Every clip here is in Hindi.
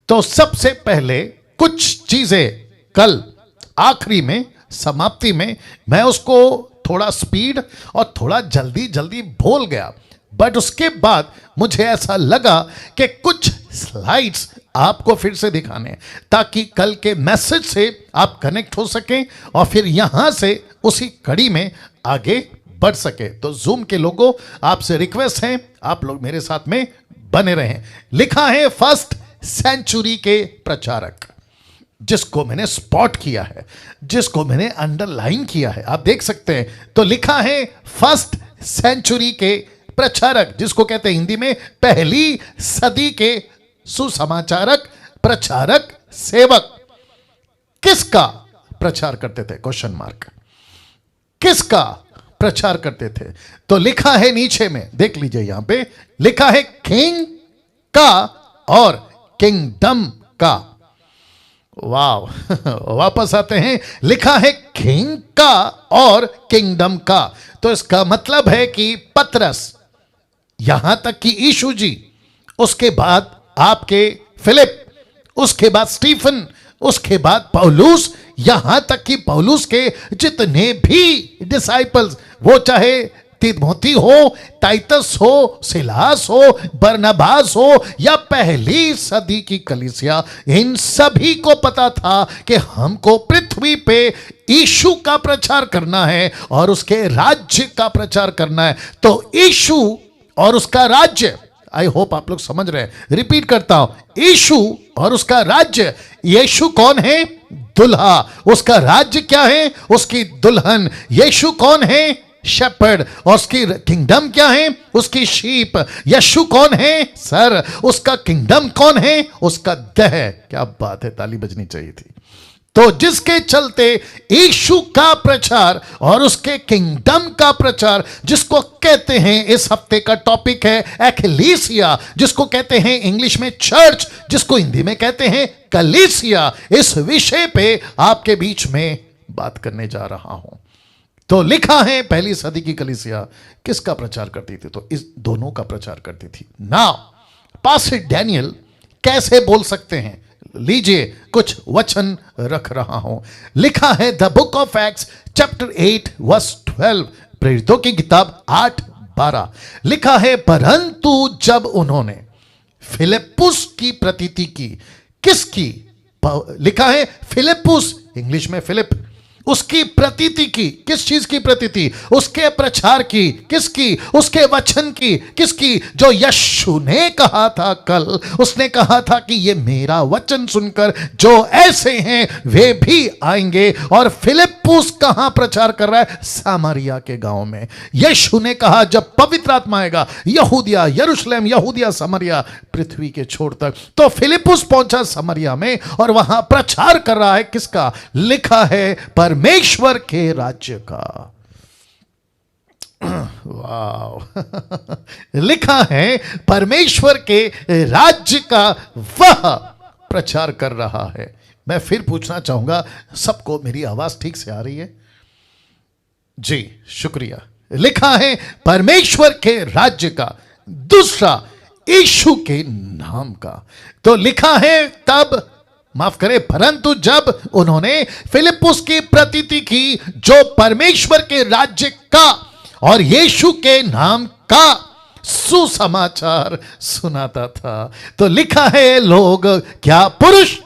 तो सबसे पहले कुछ चीजें कल आखिरी में समाप्ति में मैं उसको थोड़ा स्पीड और थोड़ा जल्दी जल्दी बोल गया, बट उसके बाद मुझे ऐसा लगा कि कुछ स्लाइड्स आपको फिर से दिखाने ताकि कल के मैसेज से आप कनेक्ट हो सकें और फिर यहां से उसी कड़ी में आगे बढ़ सके। तो जूम के लोगों, आपसे रिक्वेस्ट है आप लोग मेरे साथ में बने रहें। लिखा है फर्स्ट सेंचुरी के प्रचारक, जिसको मैंने स्पॉट किया है, जिसको मैंने अंडरलाइन किया है, आप देख सकते हैं। तो लिखा है फर्स्ट सेंचुरी के प्रचारक, जिसको कहते हैं हिंदी में पहली सदी के सुसमाचारक, प्रचारक, सेवक। किसका प्रचार करते थे? Question mark. किसका प्रचार करते थे? तो लिखा है नीचे में, देख लीजिए, यहां पे लिखा है किंग का और किंगडम का। वाव वापस आते हैं, लिखा है किंग का और किंगडम का। तो इसका मतलब है कि पतरस, यहां तक कि यीशु जी, उसके बाद आपके फिलिप, उसके बाद स्टीफन, उसके बाद पौलुस, यहां तक कि पौलुस के जितने भी डिसाइपल्स, वो चाहे तिमोथी हो, टाइटस हो, सिलास हो, बरनबास हो या पहली सदी की कलीसिया, इन सभी को पता था कि हमको पृथ्वी पे यीशु का प्रचार करना है और उसके राज्य का प्रचार करना है। तो यीशु और उसका राज्य, आई होप आप लोग समझ रहे हैं, रिपीट करता हूं, यीशु और उसका राज्य। यीशु कौन है? दुल्हा। उसका राज्य क्या है? उसकी दुल्हन। यीशु कौन है? शेपर्ड। और उसकी किंगडम क्या है? उसकी शीप। यीशु कौन है? सर। उसका किंगडम कौन है? उसका दह। क्या बात है, ताली बजनी चाहिए थी। तो जिसके चलते यीशु का प्रचार और उसके किंगडम का प्रचार, जिसको कहते हैं, इस हफ्ते का टॉपिक है एक्लेसिया, जिसको कहते हैं इंग्लिश में चर्च, जिसको हिंदी में कहते हैं कलीसिया, इस विषय पे आपके बीच में बात करने जा रहा हूं। तो लिखा है पहली सदी की कलीसिया किसका प्रचार करती थी? तो इस दोनों का प्रचार करती थी। नाउ पास्टर डैनियल कैसे बोल सकते हैं? लीजिए कुछ वचन रख रहा हूं। लिखा है the book of Acts chapter 8 verse 12, प्रेरितों की किताब 8:12। लिखा है परंतु जब उन्होंने फिलिप्पुस की प्रतीति की, किसकी? लिखा है फिलिप्पुस, इंग्लिश में फिलिप, उसकी प्रतीति की। किस चीज की प्रतीति? उसके प्रचार की। किसकी? उसके वचन की। किसकी? जो यीशु ने कहा था कल, उसने कहा था कि ये मेरा वचन सुनकर जो ऐसे हैं वे भी आएंगे। और फिलिप्पुस कहां प्रचार कर रहा है? सामरिया के गांव में। यीशु ने कहा जब पवित्र आत्मा आएगा, यहूदिया, यरूशलेम, यहूदिया, समरिया, पृथ्वी के छोर तक। तो फिलिप्पुस पहुंचा समरिया में और वहां प्रचार कर रहा है किसका? लिखा है परमेश्वर के राज्य का। वाव लिखा है परमेश्वर के राज्य का वह प्रचार कर रहा है। मैं फिर पूछना चाहूंगा, सबको मेरी आवाज ठीक से आ रही है? जी शुक्रिया। लिखा है परमेश्वर के राज्य का, दूसरा यीशु के नाम का। तो लिखा है तब, माफ करें, परंतु जब उन्होंने फिलिप्पुस की प्रतीति की जो परमेश्वर के राज्य का और यीशु के नाम का सुसमाचार सुनाता था, तो लिखा है लोग, क्या पुरुष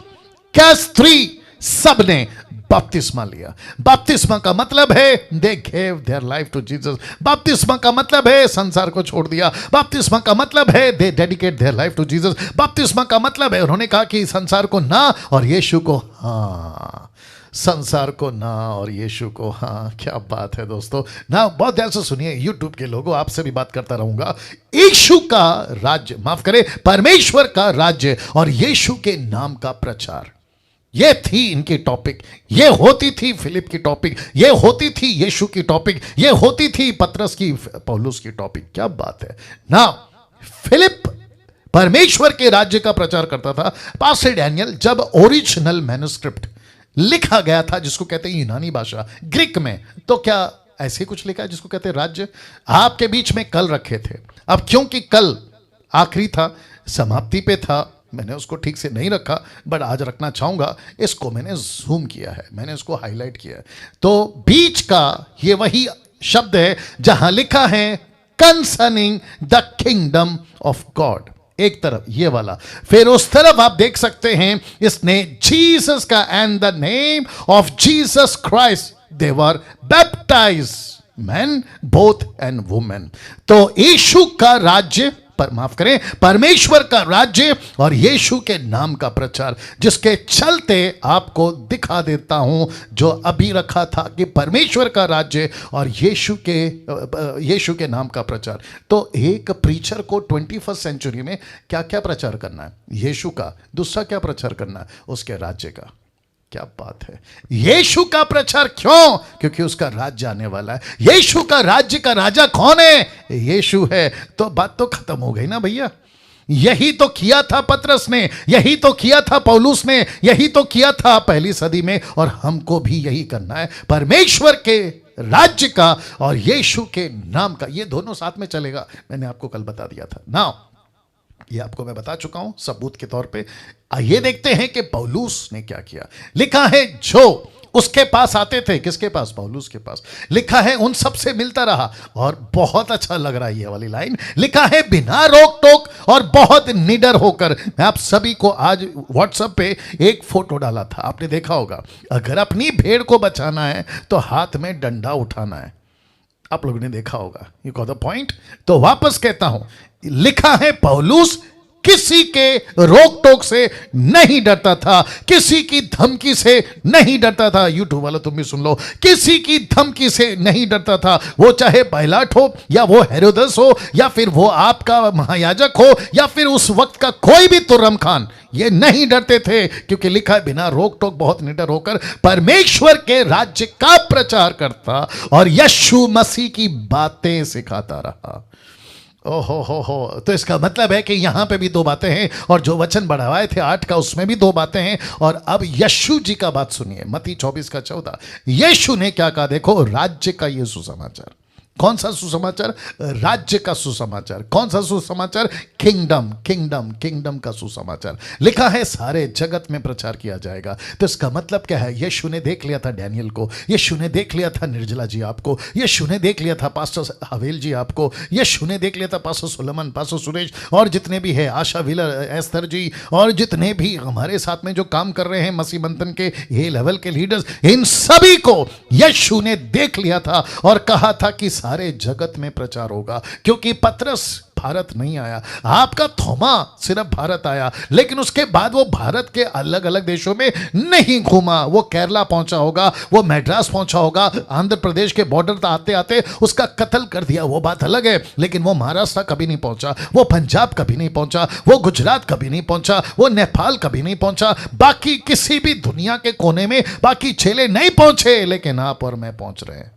क्या स्त्री, सबने बपतिस्मा लिया। बपतिस्मा का मतलब है they gave their life to Jesus. बपतिस्मा का मतलब है संसार को छोड़ दिया। बपतिस्मा का मतलब है they dedicate their life to Jesus. बपतिस्मा का मतलब है उन्होंने कहा कि संसार को ना और यीशु को हाँ, संसार को ना और यीशु को हाँ। क्या बात है दोस्तों, ना बहुत ध्यान से सुनिए, यूट्यूब के लोगों, आपसे भी बात करता रहूंगा। यीशु का राज्य, माफ करें, परमेश्वर का राज्य और यीशु के नाम का प्रचार, ये थी इनकी टॉपिक। ये होती थी फिलिप की टॉपिक, ये होती थी यीशु की टॉपिक, ये होती थी पतरस की, पौलुस की टॉपिक। क्या बात है ना। फिलिप परमेश्वर के राज्य का प्रचार करता था। पास्टर डैनियल जब ओरिजिनल मैन्युस्क्रिप्ट लिखा गया था, जिसको कहते हैं यूनानी भाषा, ग्रीक में, तो क्या ऐसे कुछ लिखा है जिसको कहते हैं राज्य? आपके बीच में कल रखे थे। अब क्योंकि कल आखिरी था, समाप्ति पे था, मैंने उसको ठीक से नहीं रखा, बट आज रखना चाहूंगा। इसको मैंने जूम किया है, मैंने इसको हाईलाइट किया है। तो बीच का ये वही शब्द है जहां लिखा है concerning the kingdom of God, एक तरफ ये वाला, फिर उस तरफ आप देख सकते हैं इसने जीसस का and the name of Jesus Christ they were baptise man both and women. तो यीशु का राज्य, माफ करें, परमेश्वर का राज्य और यीशु के नाम का प्रचार, जिसके चलते आपको दिखा देता हूं जो अभी रखा था कि परमेश्वर का राज्य और यीशु के नाम का प्रचार। तो एक प्रीचर को 21st सेंचुरी में क्या क्या प्रचार करना है? यीशु का। दूसरा क्या प्रचार करना है? उसके राज्य का। क्या बात है! यीशु का प्रचार क्यों? क्योंकि उसका राज्य आने वाला है। यीशु का राज्य का राजा कौन है? यीशु है। तो बात तो खत्म हो गई ना भैया। यही तो किया था पतरस ने, यही तो किया था पौलुस ने, यही तो किया था पहली सदी में, और हमको भी यही करना है। परमेश्वर के राज्य का और यीशु के नाम का, ये दोनों साथ में चलेगा। मैंने आपको कल बता दिया था ना, ये आपको मैं बता चुका हूं सबूत के तौर पे। आइए देखते हैं कि पौलुस ने क्या किया। लिखा है जो उसके पास आते थे, किसके पास? पौलुस के पास। लिखा है उन सब से मिलता रहा, और बहुत अच्छा लग रहा है ये वाली लाइन। लिखा है बिना रोक टोक और बहुत निडर होकर। मैं आप सभी को आज व्हाट्सएप पे एक फोटो डाला था, आपने देखा होगा। अगर अपनी भेड़ को बचाना है तो हाथ में डंडा उठाना है, आप लोगों ने देखा होगा। You got the point. तो वापस कहता हूं, लिखा है पौलुस किसी के रोक टोक से नहीं डरता था, किसी की धमकी से नहीं डरता था। यूट्यूब वालों तुम भी सुन लो, किसी की धमकी से नहीं डरता था। वो चाहे पायलट हो, या वो हेरोदस हो, या फिर वो आपका महायाजक हो, या फिर उस वक्त का कोई भी तुर्रम खान, ये नहीं डरते थे, क्योंकि लिखा है बिना रोक टोक बहुत निडर होकर परमेश्वर के राज्य का प्रचार करता और यीशु मसीह की बातें सिखाता रहा। ओहो हो। तो इसका मतलब है कि यहां पे भी दो बातें हैं, और जो वचन बढ़ाए थे 8 का, उसमें भी 2 बातें हैं। और अब यीशु जी का बात सुनिए, मत्ती 24 का 14। यीशु ने क्या कहा? देखो, राज्य का ये सुसमाचार। कौन सा सुसमाचार? राज्य का सुसमाचार। कौन सा सुसमाचार? किंगडम, किंगडम, किंगडम का सुसमाचार। लिखा है सारे जगत में प्रचार किया जाएगा। तो इसका मतलब क्या है? यीशु ने देख लिया था डैनियल को, यीशु ने देख लिया था निर्जला जी आपको, यीशु ने देख लिया था पास्टर हवेल जी आपको, यीशु ने देख लिया था पास्टर सुलेमान, पास्टर सुरेश, और जितने भी है, आशा व्हीलर, एस्थर जी, और जितने भी हमारे साथ में जो काम कर रहे हैं मसीह बंधन के ए लेवल के लीडर्स, इन सभी को यीशु ने देख लिया था और कहा था कि सारे जगत में प्रचार होगा। क्योंकि पतरस भारत नहीं आया, आपका थोमा सिर्फ भारत आया, लेकिन उसके बाद वो भारत के अलग अलग देशों में नहीं घूमा। वो केरला पहुंचा होगा, वो मैड्रास पहुंचा होगा, आंध्र प्रदेश के बॉर्डर तक आते आते उसका कत्ल कर दिया, वो बात अलग है। लेकिन वो महाराष्ट्र कभी नहीं पहुंचा, वो पंजाब कभी नहीं पहुंचा, वो गुजरात कभी नहीं पहुंचा, वो नेपाल कभी नहीं पहुंचा, बाकी किसी भी दुनिया के कोने में बाकी चेले नहीं पहुंचे। लेकिन आप और मैं पहुंच रहे हैं,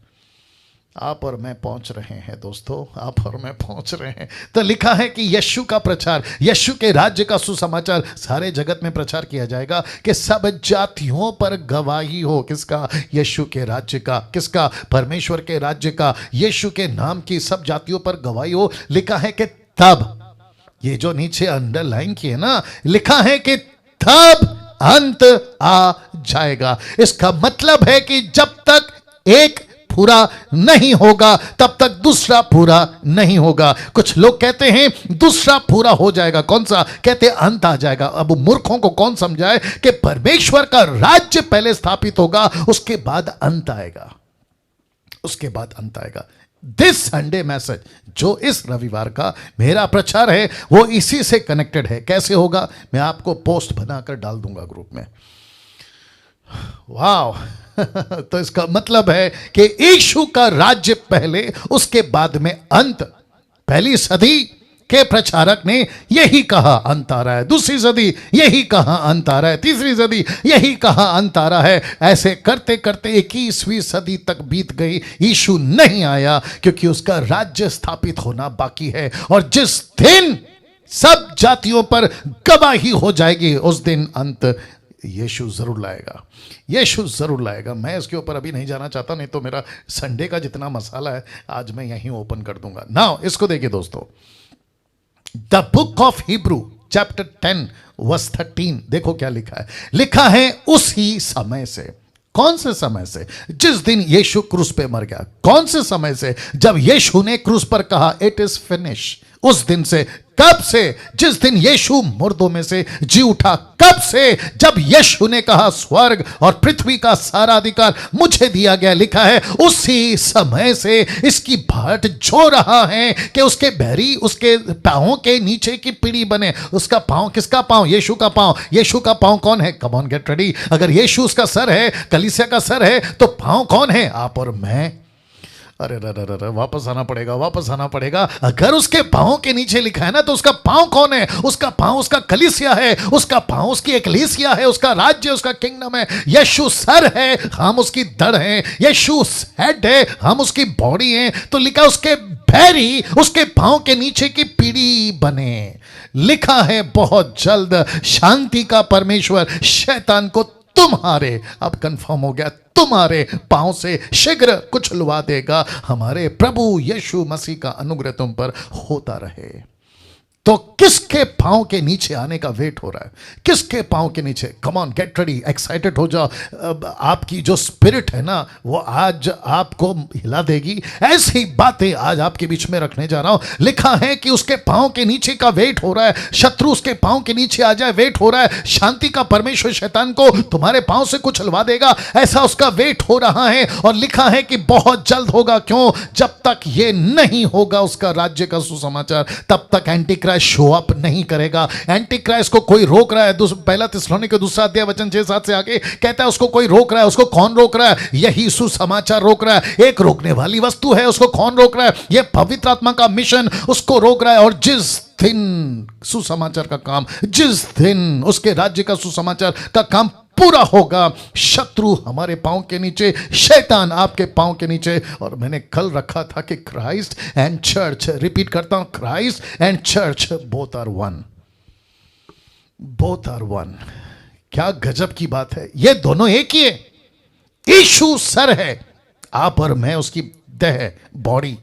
आप और मैं पहुंच रहे हैं दोस्तों, आप और मैं पहुंच रहे हैं। तो लिखा है कि यीशु का प्रचार, यीशु के राज्य का सुसमाचार सारे जगत में प्रचार किया जाएगा कि सब जातियों पर गवाही हो। किसका? यीशु के राज्य का। किसका? परमेश्वर के राज्य का। यीशु के नाम की सब जातियों पर गवाही हो। लिखा है कि तब, ये जो नीचे अंडरलाइन की है ना, लिखा है कि तब अंत आ जाएगा। इसका मतलब है कि जब तक एक पूरा नहीं होगा तब तक दूसरा पूरा नहीं होगा। कुछ लोग कहते हैं दूसरा पूरा हो जाएगा, कौन सा? कहते अंत आ जाएगा। अब मूर्खों को कौन समझाए कि परमेश्वर का राज्य पहले स्थापित होगा, उसके बाद अंत आएगा, उसके बाद अंत आएगा। दिस संडे मैसेज जो इस रविवार का मेरा प्रचार है वो इसी से कनेक्टेड है। कैसे होगा? मैं आपको पोस्ट बनाकर डाल दूंगा ग्रुप में। वाह तो इसका मतलब है कि यीशु का राज्य पहले, उसके बाद में अंत। पहली सदी के प्रचारक ने यही कहा अंत आ रहा है, दूसरी सदी यही कहा अंत आ रहा है, तीसरी सदी यही कहा अंत आ रहा है। ऐसे करते करते 21वीं सदी तक बीत गई, यीशु नहीं आया क्योंकि उसका राज्य स्थापित होना बाकी है। और जिस दिन सब जातियों पर गवाही हो जाएगी, उस दिन अंत यीशु जरूर लाएगा, यीशु जरूर लाएगा। मैं इसके ऊपर अभी नहीं जाना चाहता, नहीं तो मेरा संडे का जितना मसाला है आज मैं यहीं ओपन कर दूंगा। नाउ इसको देखिए दोस्तों, the book of Hebrew chapter 10 verse 13, देखो क्या लिखा है। लिखा है उसी समय से। कौन से समय से? जिस दिन यीशु क्रूस पे मर गया। कौन से समय से? जब यीशु ने क्रूस पर कहा इट इज फिनिश, उस दिन से। कब से? जिस दिन यीशु मुर्दों में से जी उठा। कब से? जब यीशु ने कहा स्वर्ग और पृथ्वी का सारा अधिकार मुझे दिया गया। लिखा है उसी समय से इसकी भाट जो रहा है कि उसके बहरी उसके पांवों के नीचे की पीढ़ी बने। उसका पांव किसका पांव? यीशु का पांव। यीशु का पांव कौन है? Come on get ready. अगर यीशु उसका सर है, कलीसिया का सर है, तो पांव कौन है? आप और मैं। अरे रे, वापस आना पड़ेगा, वापस आना पड़ेगा। अगर उसके पांव के नीचे लिखा है ना, तो उसका पांव कौन है? उसका पांव उसका कलीसिया है, उसका पांव उसकी एकलीसिया है, उसका राज्य, उसका किंगडम है। यीशु सर है, हम उसकी धड़ हैं। यीशु हेड है, हम उसकी बॉडी हैं। तो लिखा उसके बैरी उसके पांव के नीचे की पीढ़ी बने। लिखा है बहुत जल्द शांति का परमेश्वर शैतान को तुम्हारे, अब कंफर्म हो गया, तुम्हारे पांव से शीघ्र कुचलवा देगा। हमारे प्रभु यीशु मसीह का अनुग्रह तुम पर होता रहे। तो किसके पांव के नीचे आने का वेट हो रहा है? किसके पांव के नीचे? Come on, get ready, excited हो जाओ। आपकी जो स्पिरिट है ना, वो आज आपको हिला देगी। ऐसी बातें आज आपके बीच में रखने जा रहा हूं। लिखा है कि उसके पांव के नीचे का वेट हो रहा है। शत्रु उसके पांव के नीचे आ जाए, वेट हो रहा है। शांति का परमेश्वर शैतान को तुम्हारे पांव से कुचलवा देगा, ऐसा उसका वेट हो रहा है। और लिखा है कि बहुत जल्द होगा। क्यों? जब तक ये नहीं होगा उसका राज्य का सुसमाचार, तब तक एंटी क्राइस्ट शो अप नहीं करेगा। एंटी क्राइस्ट को कोई रोक रहा है। पहला थिस्सलुनीके 2 अध्याय वचन 6-7 से आगे कहता है उसको कोई रोक रहा है। उसको कौन रोक रहा है? यही सुसमाचार रोक रहा है। एक रोकने वाली वस्तु है, उसको कौन रोक रहा है? यह पवित्र आत्मा का मिशन उसको रोक रहा है। और जिस दिन सुसमाचार का काम, जिस दिन उसके राज्य का सुसमाचार का काम पूरा होगा, शत्रु हमारे पांव के नीचे, शैतान आपके पांव के नीचे। और मैंने कल रखा था कि क्राइस्ट एंड चर्च, रिपीट करता हूं, Christ and church both are one, both are one. क्या गजब की बात है, ये दोनों एक ही है। यीशु सर है, आप और मैं उसकी देह, बॉडी।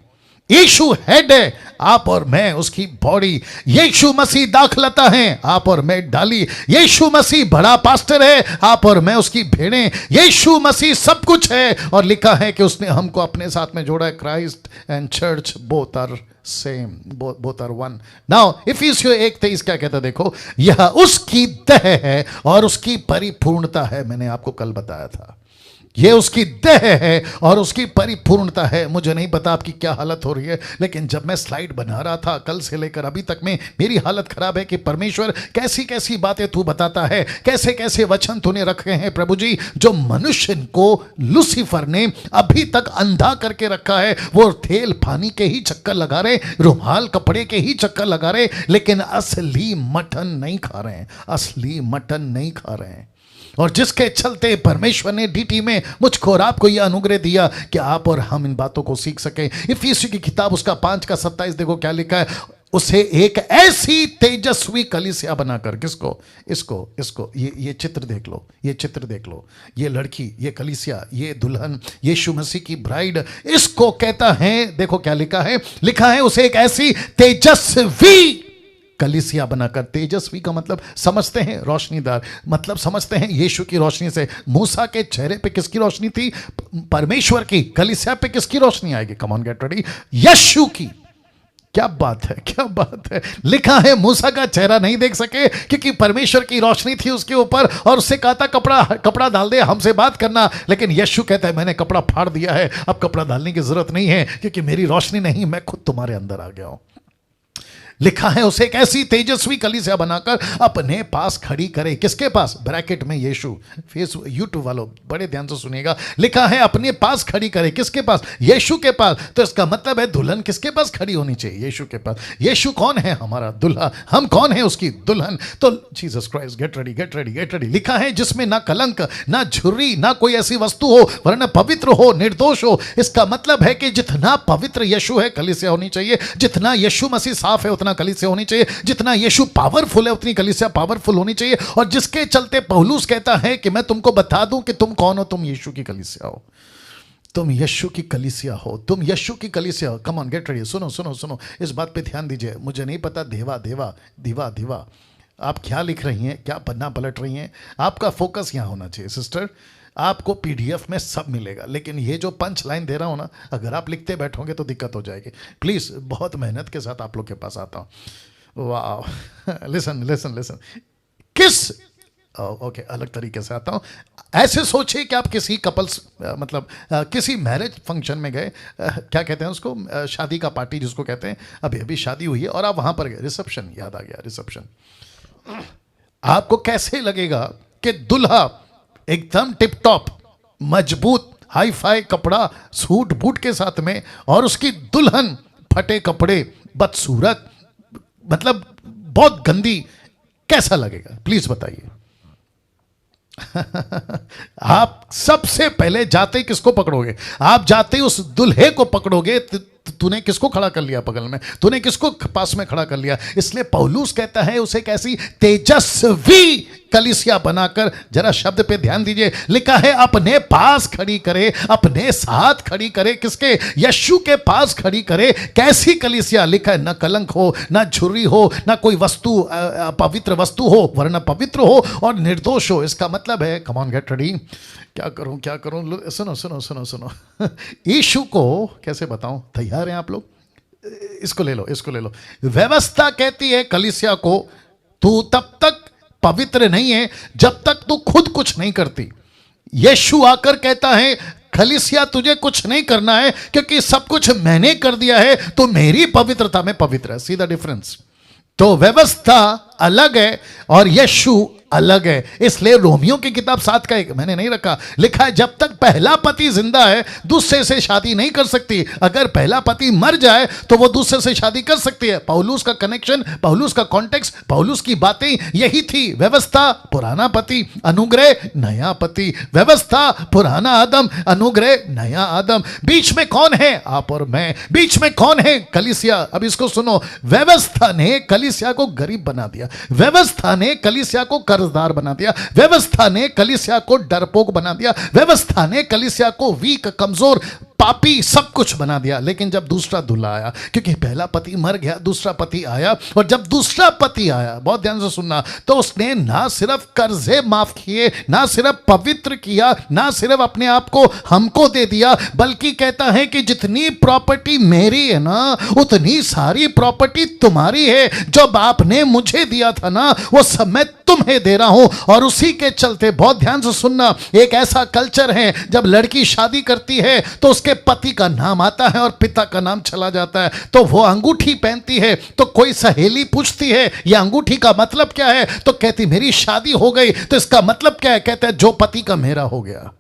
यीशु हेड है, आप और मैं उसकी बॉडी। यीशु मसीह दाखलता है, आप और मैं डाली। यीशु मसीह बड़ा पास्टर है, आप और मैं उसकी भेड़ें। यीशु मसीह सब कुछ है। और लिखा है कि उसने हमको अपने साथ में जोड़ा है। Christ and church both are same, both are one. Now इफिसियों 1:23 क्या कहता है? देखो, यह उसकी देह है और उसकी परिपूर्णता है। मैंने आपको कल बताया था, यह उसकी देह है और उसकी परिपूर्णता है। मुझे नहीं पता आपकी क्या हालत हो रही है, लेकिन जब मैं स्लाइड बना रहा था कल से लेकर अभी तक में, मेरी हालत खराब है कि परमेश्वर कैसी कैसी बातें तू बताता है, कैसे कैसे वचन तूने रखे हैं प्रभु जी, जो मनुष्य को लूसीफर ने अभी तक अंधा करके रखा है। वो तेल पानी के ही चक्कर लगा रहे, रुमाल कपड़े के ही चक्कर लगा रहे, लेकिन असली मटन नहीं खा रहे हैं, असली मटन नहीं खा रहे हैं। और जिसके चलते परमेश्वर ने डीटी में मुझको और आपको यह अनुग्रह दिया कि आप और हम इन बातों को सीख सकें। इफिसियों की किताब उसका 5:27 देखो क्या लिखा है। उसे एक ऐसी तेजस्वी कलीसिया बनाकर, किसको? इसको ये चित्र देख लो, ये चित्र देख लो, ये लड़की, ये कलीसिया, ये दुल्हन, यीशु मसीह की ब्राइड, इसको कहता है। देखो क्या लिखा है, लिखा है उसे एक ऐसी तेजस्वी कलीसिया बनाकर। तेजस्वी का मतलब समझते हैं रोशनीदार, मतलब समझते हैं यीशु की रोशनी से। मूसा के चेहरे पे किसकी रोशनी थी? परमेश्वर की। कलीसिया पे किसकी रोशनी आएगी? कम ऑन गेट रेडी, यीशु की। क्या बात है, क्या बात है। लिखा है मूसा का चेहरा नहीं देख सके क्योंकि परमेश्वर की रोशनी थी उसके ऊपर, और उससे कहा था कपड़ा डाल दे, हमसे बात करना। लेकिन यीशु कहता है मैंने कपड़ा फाड़ दिया है, अब कपड़ा डालने की जरूरत नहीं है क्योंकि मेरी रोशनी नहीं, मैं खुद तुम्हारे अंदर आ गया हूं। लिखा है उसे एक ऐसी तेजस्वी कलीसिया बनाकर अपने पास खड़ी करे। किसके पास? ब्रैकेट में यीशु। फेसबुक यूट्यूब वालों बड़े ध्यान से सुनिएगा, लिखा है अपने पास खड़ी करे। किसके पास? यीशु के पास। तो इसका मतलब है दुल्हन किसके पास खड़ी होनी चाहिए? यीशु के पास। यीशु कौन है? हमारा दुल्हा। हम कौन है? उसकी दुल्हन। तो Jesus Christ, get ready, get ready, get ready. लिखा है जिसमें ना कलंक, ना झुर्री, ना कोई ऐसी वस्तु हो, वरना पवित्र हो, निर्दोष हो। इसका मतलब है कि जितना पवित्र यीशु है कलीसिया होनी चाहिए, जितना यीशु मसीह साफ है उतना कलीसिया होनी चाहिए, जितना यीशु पावरफुल है उतनी कलीसिया पावरफुल होनी चाहिए। और जिसके चलते पौलुस कहता है कि मैं तुमको बता दूं कि तुम कौन हो, तुम यीशु की कलीसिया हो, तुम यीशु की कलीसिया हो, तुम यीशु की कलीसिया हो। Come on get ready. सुनो सुनो सुनो, इस बात पे ध्यान दीजिए। मुझे नहीं पता देवा देवा दिवा दिवा आप क्या लिख रही हैं, क्या पन्ना पलट रही हैं, आपका फोकस यहाँ होना चाहिए सिस्टर। आपको पीडीएफ में सब मिलेगा, लेकिन ये जो पंच लाइन दे रहा हूँ ना, अगर आप लिखते बैठोगे तो दिक्कत हो जाएगी। प्लीज़, बहुत मेहनत के साथ आप लोग के पास आता हूँ। वाह, लिसन लिसन लिसन। किस ओके, अलग तरीके से आता हूँ। ऐसे सोचिए कि आप किसी कपल्स मतलब किसी मैरिज फंक्शन में गए, क्या कहते हैं उसको, शादी का पार्टी जिसको कहते हैं, अभी अभी शादी हुई है और आप वहाँ पर गए, रिसेप्शन, याद आ गया रिसेप्शन। आपको कैसे लगेगा कि दूल्हा एकदम टिप टॉप मजबूत हाई फाई कपड़ा सूट बूट के साथ में, और उसकी दुल्हन फटे कपड़े, बदसूरत, मतलब बहुत गंदी, कैसा लगेगा? प्लीज बताइए। आप सबसे पहले जाते ही किसको पकड़ोगे? आप जाते ही उस दुल्हे को पकड़ोगे। तूने किसको खड़ा कर लिया बगल में, तूने किसको पास में खड़ा कर लिया? इसलिए पौलुस कहता है उसे कैसी तेजस्वी कलीसिया बनाकर, जरा शब्द पे ध्यान दीजिए, लिखा है अपने पास खड़ी करे, अपने साथ खड़ी करे। किसके? यीशु के पास खड़ी करे। कैसी कलीसिया? लिखा है न कलंक हो, न झुर्री हो, न कोई वस्तु पवित्र वस्तु हो, वरना पवित्र हो और निर्दोष हो। इसका मतलब है, कम ऑन गेट रेडी, क्या करूं क्या करूं, सुनो सुनो सुनो सुनो। यीशु को कैसे बताऊं? तैयार हैं आप लोग? इसको ले लो, इसको ले लो। व्यवस्था कहती है कलीसिया को, तू तब तक पवित्र नहीं है जब तक तू खुद कुछ नहीं करती। यीशु आकर कहता है कलीसिया तुझे कुछ नहीं करना है, क्योंकि सब कुछ मैंने कर दिया है, तो मेरी पवित्रता में पवित्र है। See the difference? तो व्यवस्था अलग है और यीशु अलग है। इसलिए रोमियो की किताब 7 का 1 मैंने नहीं रखा, लिखा है जब तक पहला पति जिंदा है दूसरे से शादी नहीं कर सकती। अगर पहला पति मर जाए तो वो दूसरे से शादी कर सकती है। पौलुस का कनेक्शन, पौलुस का कॉन्टेक्स्ट, पौलुस की बातें यही थी। व्यवस्था पुराना पति, अनुग्रह नया पति। व्यवस्था पुराना आदम, अनुग्रह नया आदम। बीच में कौन है? आप और मैं। बीच में कौन है? कलीसिया। अब इसको सुनो, व्यवस्था ने कलीसिया को गरीब बना दिया, व्यवस्था ने कलीसिया को कर्जदार बना दिया, व्यवस्था ने कलीसिया को डरपोक बना दिया, व्यवस्था ने कलीसिया को वीक, कमजोर, पापी, सब कुछ बना दिया। लेकिन जब दूसरा दूल्हा आया, क्योंकि पहला पति मर गया, दूसरा पति आया, और जब दूसरा पति आया, बहुत ध्यान से सुनना, तो उसने ना सिर्फ कर्जे माफ किए, ना सिर्फ पवित्र किया, ना सिर्फ अपने आप को हमको दे दिया, बल्कि कहता है कि जितनी प्रॉपर्टी मेरी है ना, उतनी सारी प्रॉपर्टी तुम्हारी है। जो बाप ने मुझे दिया था ना, वो सब मैं तुम्हें दे रहा हूं। और उसी के चलते, बहुत ध्यान से सुनना, एक ऐसा कल्चर है, जब लड़की शादी करती है तो उसके पति का नाम आता है और पिता का नाम चला जाता है। तो वो अंगूठी पहनती है, तो कोई सहेली पूछती है ये अंगूठी का मतलब क्या है, तो कहती मेरी शादी हो गई। तो इसका मतलब क्या है? कहते हैं जो पति का मेरा हो गया।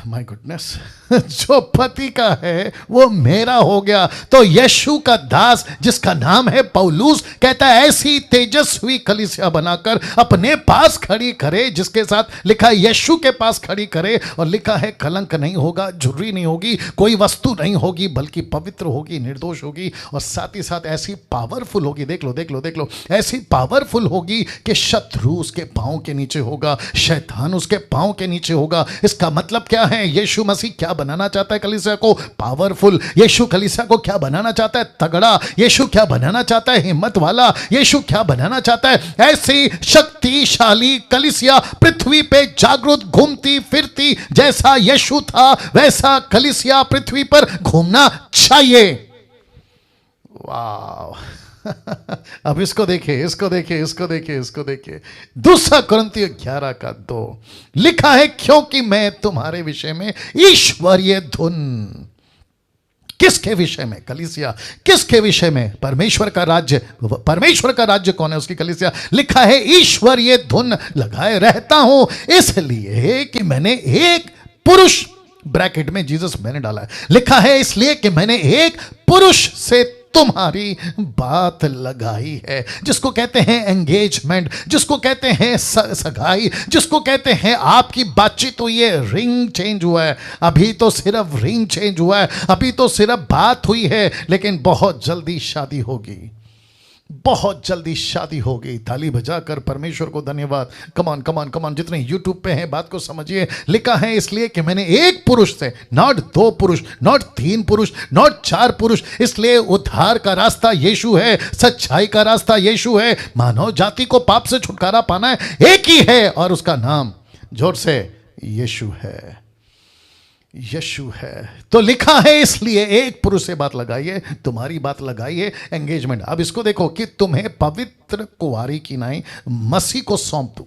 माय गुडनेस, जो पति का है वो मेरा हो गया। तो यीशु का दास जिसका नाम है पौलुस, कहता है ऐसी तेजस्वी कलीसिया बनाकर अपने पास खड़ी करे, जिसके साथ लिखा है यीशु के पास खड़ी करे, और लिखा है कलंक नहीं होगा, झुर्री नहीं होगी, कोई वस्तु नहीं होगी, बल्कि पवित्र होगी, निर्दोष होगी, और साथ ही साथ ऐसी पावरफुल होगी। देख लो देख लो देख लो, ऐसी पावरफुल होगी कि शत्रु उसके पांव के नीचे होगा, शैतान उसके पांव के नीचे होगा। इसका मतलब क्या है? यीशु मसीह क्या बनाना चाहता है कलीसिया को? पावरफुल। यीशु कलीसिया को क्या बनाना चाहता है? तगड़ा। यीशु क्या बनाना चाहता है? हिम्मत वाला। यीशु क्या बनाना चाहता है? ऐसी शक्तिशाली कलीसिया, पृथ्वी पे जागृत घूमती फिरती। जैसा यीशु था वैसा कलीसिया पृथ्वी पर घूमना चाहिए। वाह। अब इसको देखिए, इसको देखिए, इसको देखिए, इसको देखिए। 2 कुरिन्थियों 11:2 लिखा है क्योंकि मैं तुम्हारे विषय में ईश्वरीय धुन। किसके विषय में? कलीसिया। किसके विषय में? परमेश्वर का राज्य। परमेश्वर का राज्य कौन है? उसकी कलीसिया। लिखा है ईश्वरीय धुन लगाए रहता हूं, इसलिए कि मैंने एक पुरुष, ब्रैकेट में जीसस मैंने डाला है, लिखा है इसलिए कि मैंने एक पुरुष से तुम्हारी बात लगाई है। जिसको कहते हैं एंगेजमेंट, जिसको कहते हैं सगाई, जिसको कहते हैं आपकी बातचीत हुई है, रिंग चेंज हुआ है। अभी तो सिर्फ रिंग चेंज हुआ है, अभी तो सिर्फ बात हुई है, लेकिन बहुत जल्दी शादी होगी। बहुत जल्दी शादी हो गई। ताली बजाकर परमेश्वर को धन्यवाद। कमान कमान कमान, जितने यूट्यूब पे हैं बात को समझिए। लिखा है इसलिए कि मैंने एक पुरुष से, नॉट 2 पुरुष, नॉट 3 पुरुष, नॉट 4 पुरुष, इसलिए उद्धार का रास्ता यीशु है, सच्चाई का रास्ता यीशु है। मानव जाति को पाप से छुटकारा पाना है, एक ही है और उसका नाम जोर से यीशु है। यीशु है। तो लिखा है इसलिए एक पुरुष से बात लगाइए, तुम्हारी बात लगाइए, एंगेजमेंट। अब इसको देखो कि तुम्हें पवित्र कुंवारी की नाई मसीह को सौंप दूं।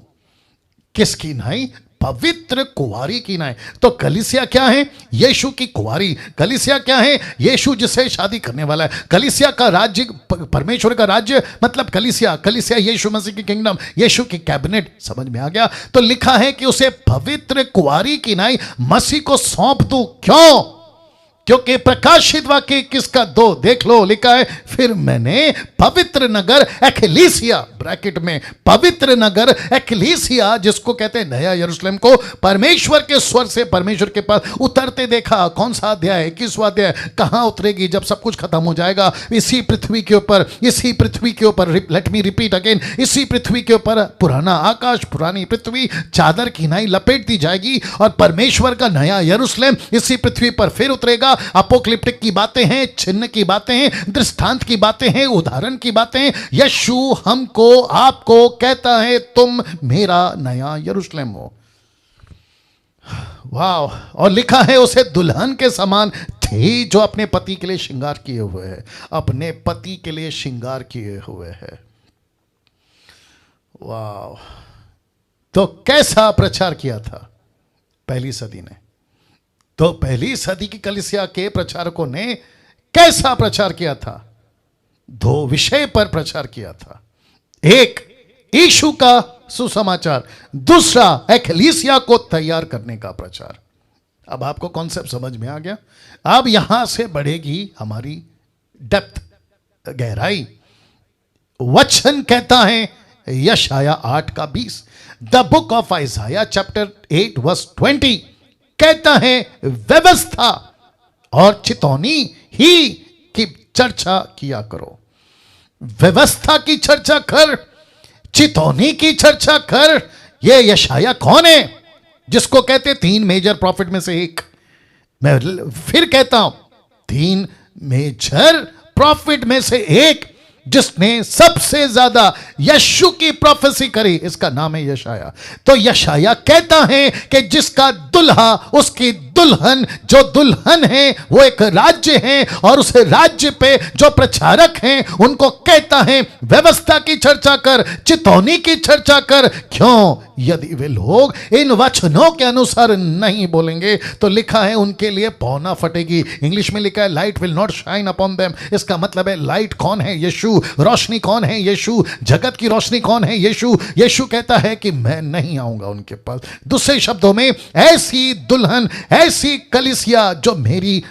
किसकी नाई? पवित्र कुंवारी की नाई। तो कलीसिया क्या है? यीशु की कुंवारी। कलीसिया क्या है? यीशु जिससे शादी करने वाला है। कलीसिया का राज्य, परमेश्वर का राज्य मतलब कलीसिया। कलीसिया यीशु मसीह की किंगडम, यीशु की कैबिनेट। समझ में आ गया? तो लिखा है कि उसे पवित्र कुंवारी की नाई मसीह को सौंप दूं। क्यों? क्योंकि प्रकाशित वाक्य 21 का 2 देख लो, लिखा है फिर मैंने पवित्र नगर एक्लीसिया, ब्रैकेट में पवित्र नगर एक्लीसिया, जिसको कहते हैं नया यरूशलेम, को परमेश्वर के स्वर से परमेश्वर के पास उतरते देखा। कौन सा अध्याय? 21वां अध्याय। कहां उतरेगी? जब सब कुछ खत्म हो जाएगा। इसी पृथ्वी के ऊपर, इसी पृथ्वी के ऊपर, लेट मी रिपीट अगेन, इसी पृथ्वी के ऊपर पुराना आकाश, पुरानी पृथ्वी चादर की नाई लपेट दी जाएगी और परमेश्वर का नया यरूशलेम इसी पृथ्वी पर फिर उतरेगा। अपोक्लिप्टिक की बातें हैं, चिन्ह की बातें हैं, दृष्टांत की बातें हैं, उदाहरण की बातें हैं। यीशु हमको, आपको कहता है तुम मेरा नया यरूशलेम हो। वाह! और लिखा है उसे दुल्हन के समान थी जो अपने पति के लिए श्रृंगार किए हुए है। अपने पति के लिए श्रृंगार किए हुए है। वाह! तो कैसा प्रचार किया था पहली सदी ने? तो पहली सदी की कलीसिया के प्रचारकों ने कैसा प्रचार किया था? 2 विषय पर प्रचार किया था। एक, यीशु का सुसमाचार। दूसरा, एक्लीसिया को तैयार करने का प्रचार। अब आपको कॉन्सेप्ट समझ में आ गया? अब यहां से बढ़ेगी हमारी डेप्थ, गहराई। वचन कहता है यशाया 8 का 20, the book of Isaiah chapter 8 verse 20 कहता है व्यवस्था और चितौनी ही की चर्चा किया करो। व्यवस्था की चर्चा कर, चितौनी की चर्चा कर। ये यशाया कौन है? जिसको कहते 3 मेजर प्रॉफिट में से एक। मैं फिर कहता हूं, 3 मेजर प्रॉफिट में से एक जिसने सबसे ज्यादा यीशु की प्रोफेसी करी, इसका नाम है यशाया। तो यशाया कहता है कि जिसका दुल्हा, उसकी दुल्हन, जो दुल्हन है वो एक राज्य है और उस राज्य पे जो प्रचारक हैं उनको कहता है व्यवस्था की चर्चा कर, चितौनी की चर्चा कर। क्यों? यदि वे लोग इन वचनों के अनुसार नहीं बोलेंगे तो लिखा है उनके लिए पौना फटेगी। इंग्लिश में लिखा है light will not shine upon them. इसका मतलब है लाइट कौन है? यीशु। रोशनी कौन है? यीशु। जगत की रोशनी कौन है? यीशु। यीशु कहता है कि मैं नहीं आऊंगा उनके पास। दूसरे शब्दों में, ऐसी दुल्हन, ऐसी कलीसिया जो मेरी,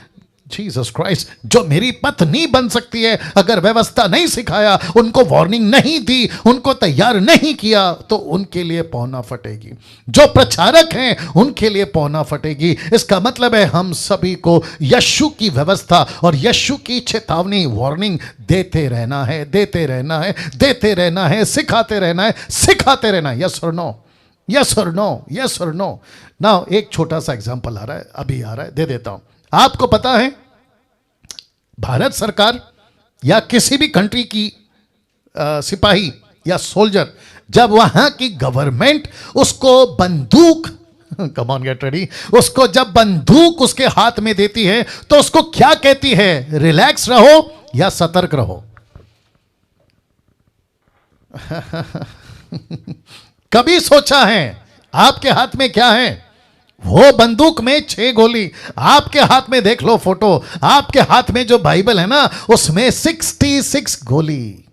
जीसस क्राइस्ट, जो मेरी पत्नी बन सकती है, अगर व्यवस्था नहीं सिखाया, उनको वार्निंग नहीं दी, उनको तैयार नहीं किया, तो उनके लिए पौना फटेगी। जो प्रचारक हैं उनके लिए पौना फटेगी। इसका मतलब है हम सभी को यीशु की व्यवस्था और यीशु की चेतावनी, वार्निंग देते रहना है, देते रहना है, देते रहना है, सिखाते रहना है, सिखाते रहना है। यस और नो, यस और नो, यस और नो। नाउ एक छोटा सा एग्जांपल आ रहा है, अभी आ रहा है, दे देता हूं। आपको पता है भारत सरकार या किसी भी कंट्री की सिपाही या सोल्जर, जब वहां की गवर्नमेंट उसको बंदूक, कम ऑन गेट रेडी, उसको जब बंदूक उसके हाथ में देती है तो उसको क्या कहती है? रिलैक्स रहो या सतर्क रहो? कभी सोचा है आपके हाथ में क्या है? वो बंदूक में 6 गोली। आपके हाथ में देख लो फोटो, आपके हाथ में जो बाइबल है ना, उसमें 66 गोली,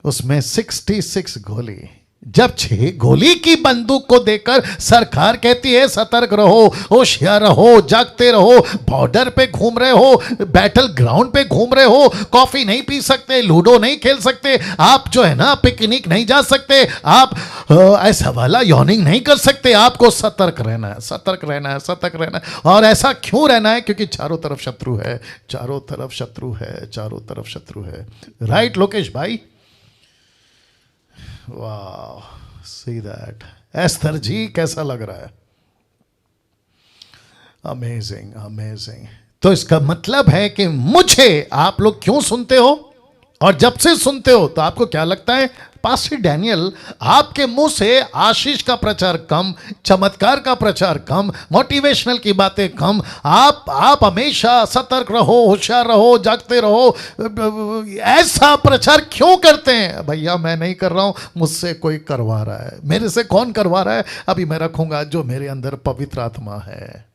उसमें 66 गोली। जब 6 गोली की बंदूक को देखकर सरकार कहती है सतर्क रहो, होशियार रहो, जागते रहो, बॉर्डर पे घूम रहे हो, बैटल ग्राउंड पे घूम रहे हो, कॉफी नहीं पी सकते, लूडो नहीं खेल सकते, आप जो है ना पिकनिक नहीं जा सकते, आप ऐसा वाला यॉर्निंग नहीं कर सकते। आपको सतर्क रहना है, सतर्क रहना है, सतर्क रहना है। और ऐसा क्यों रहना है? क्योंकि चारों तरफ शत्रु है, चारों तरफ शत्रु है, चारों तरफ शत्रु है। राइट लोकेश भाई? वाह, सी दैट। एस्थर जी कैसा लग रहा है? Amazing, amazing. तो इसका मतलब है कि मुझे आप लोग क्यों सुनते हो, और जब से सुनते हो तो आपको क्या लगता है? पास्टर डैनियल, आपके मुंह से आशीष का प्रचार कम, चमत्कार का प्रचार कम, मोटिवेशनल की बातें कम। आप हमेशा सतर्क रहो, होशियार रहो, जागते रहो, ऐसा प्रचार क्यों करते हैं? भैया मैं नहीं कर रहा हूं, मुझसे कोई करवा रहा है। मेरे से कौन करवा रहा है? अभी मैं रखूंगा जो मेरे अंदर पवित्र आत्मा है।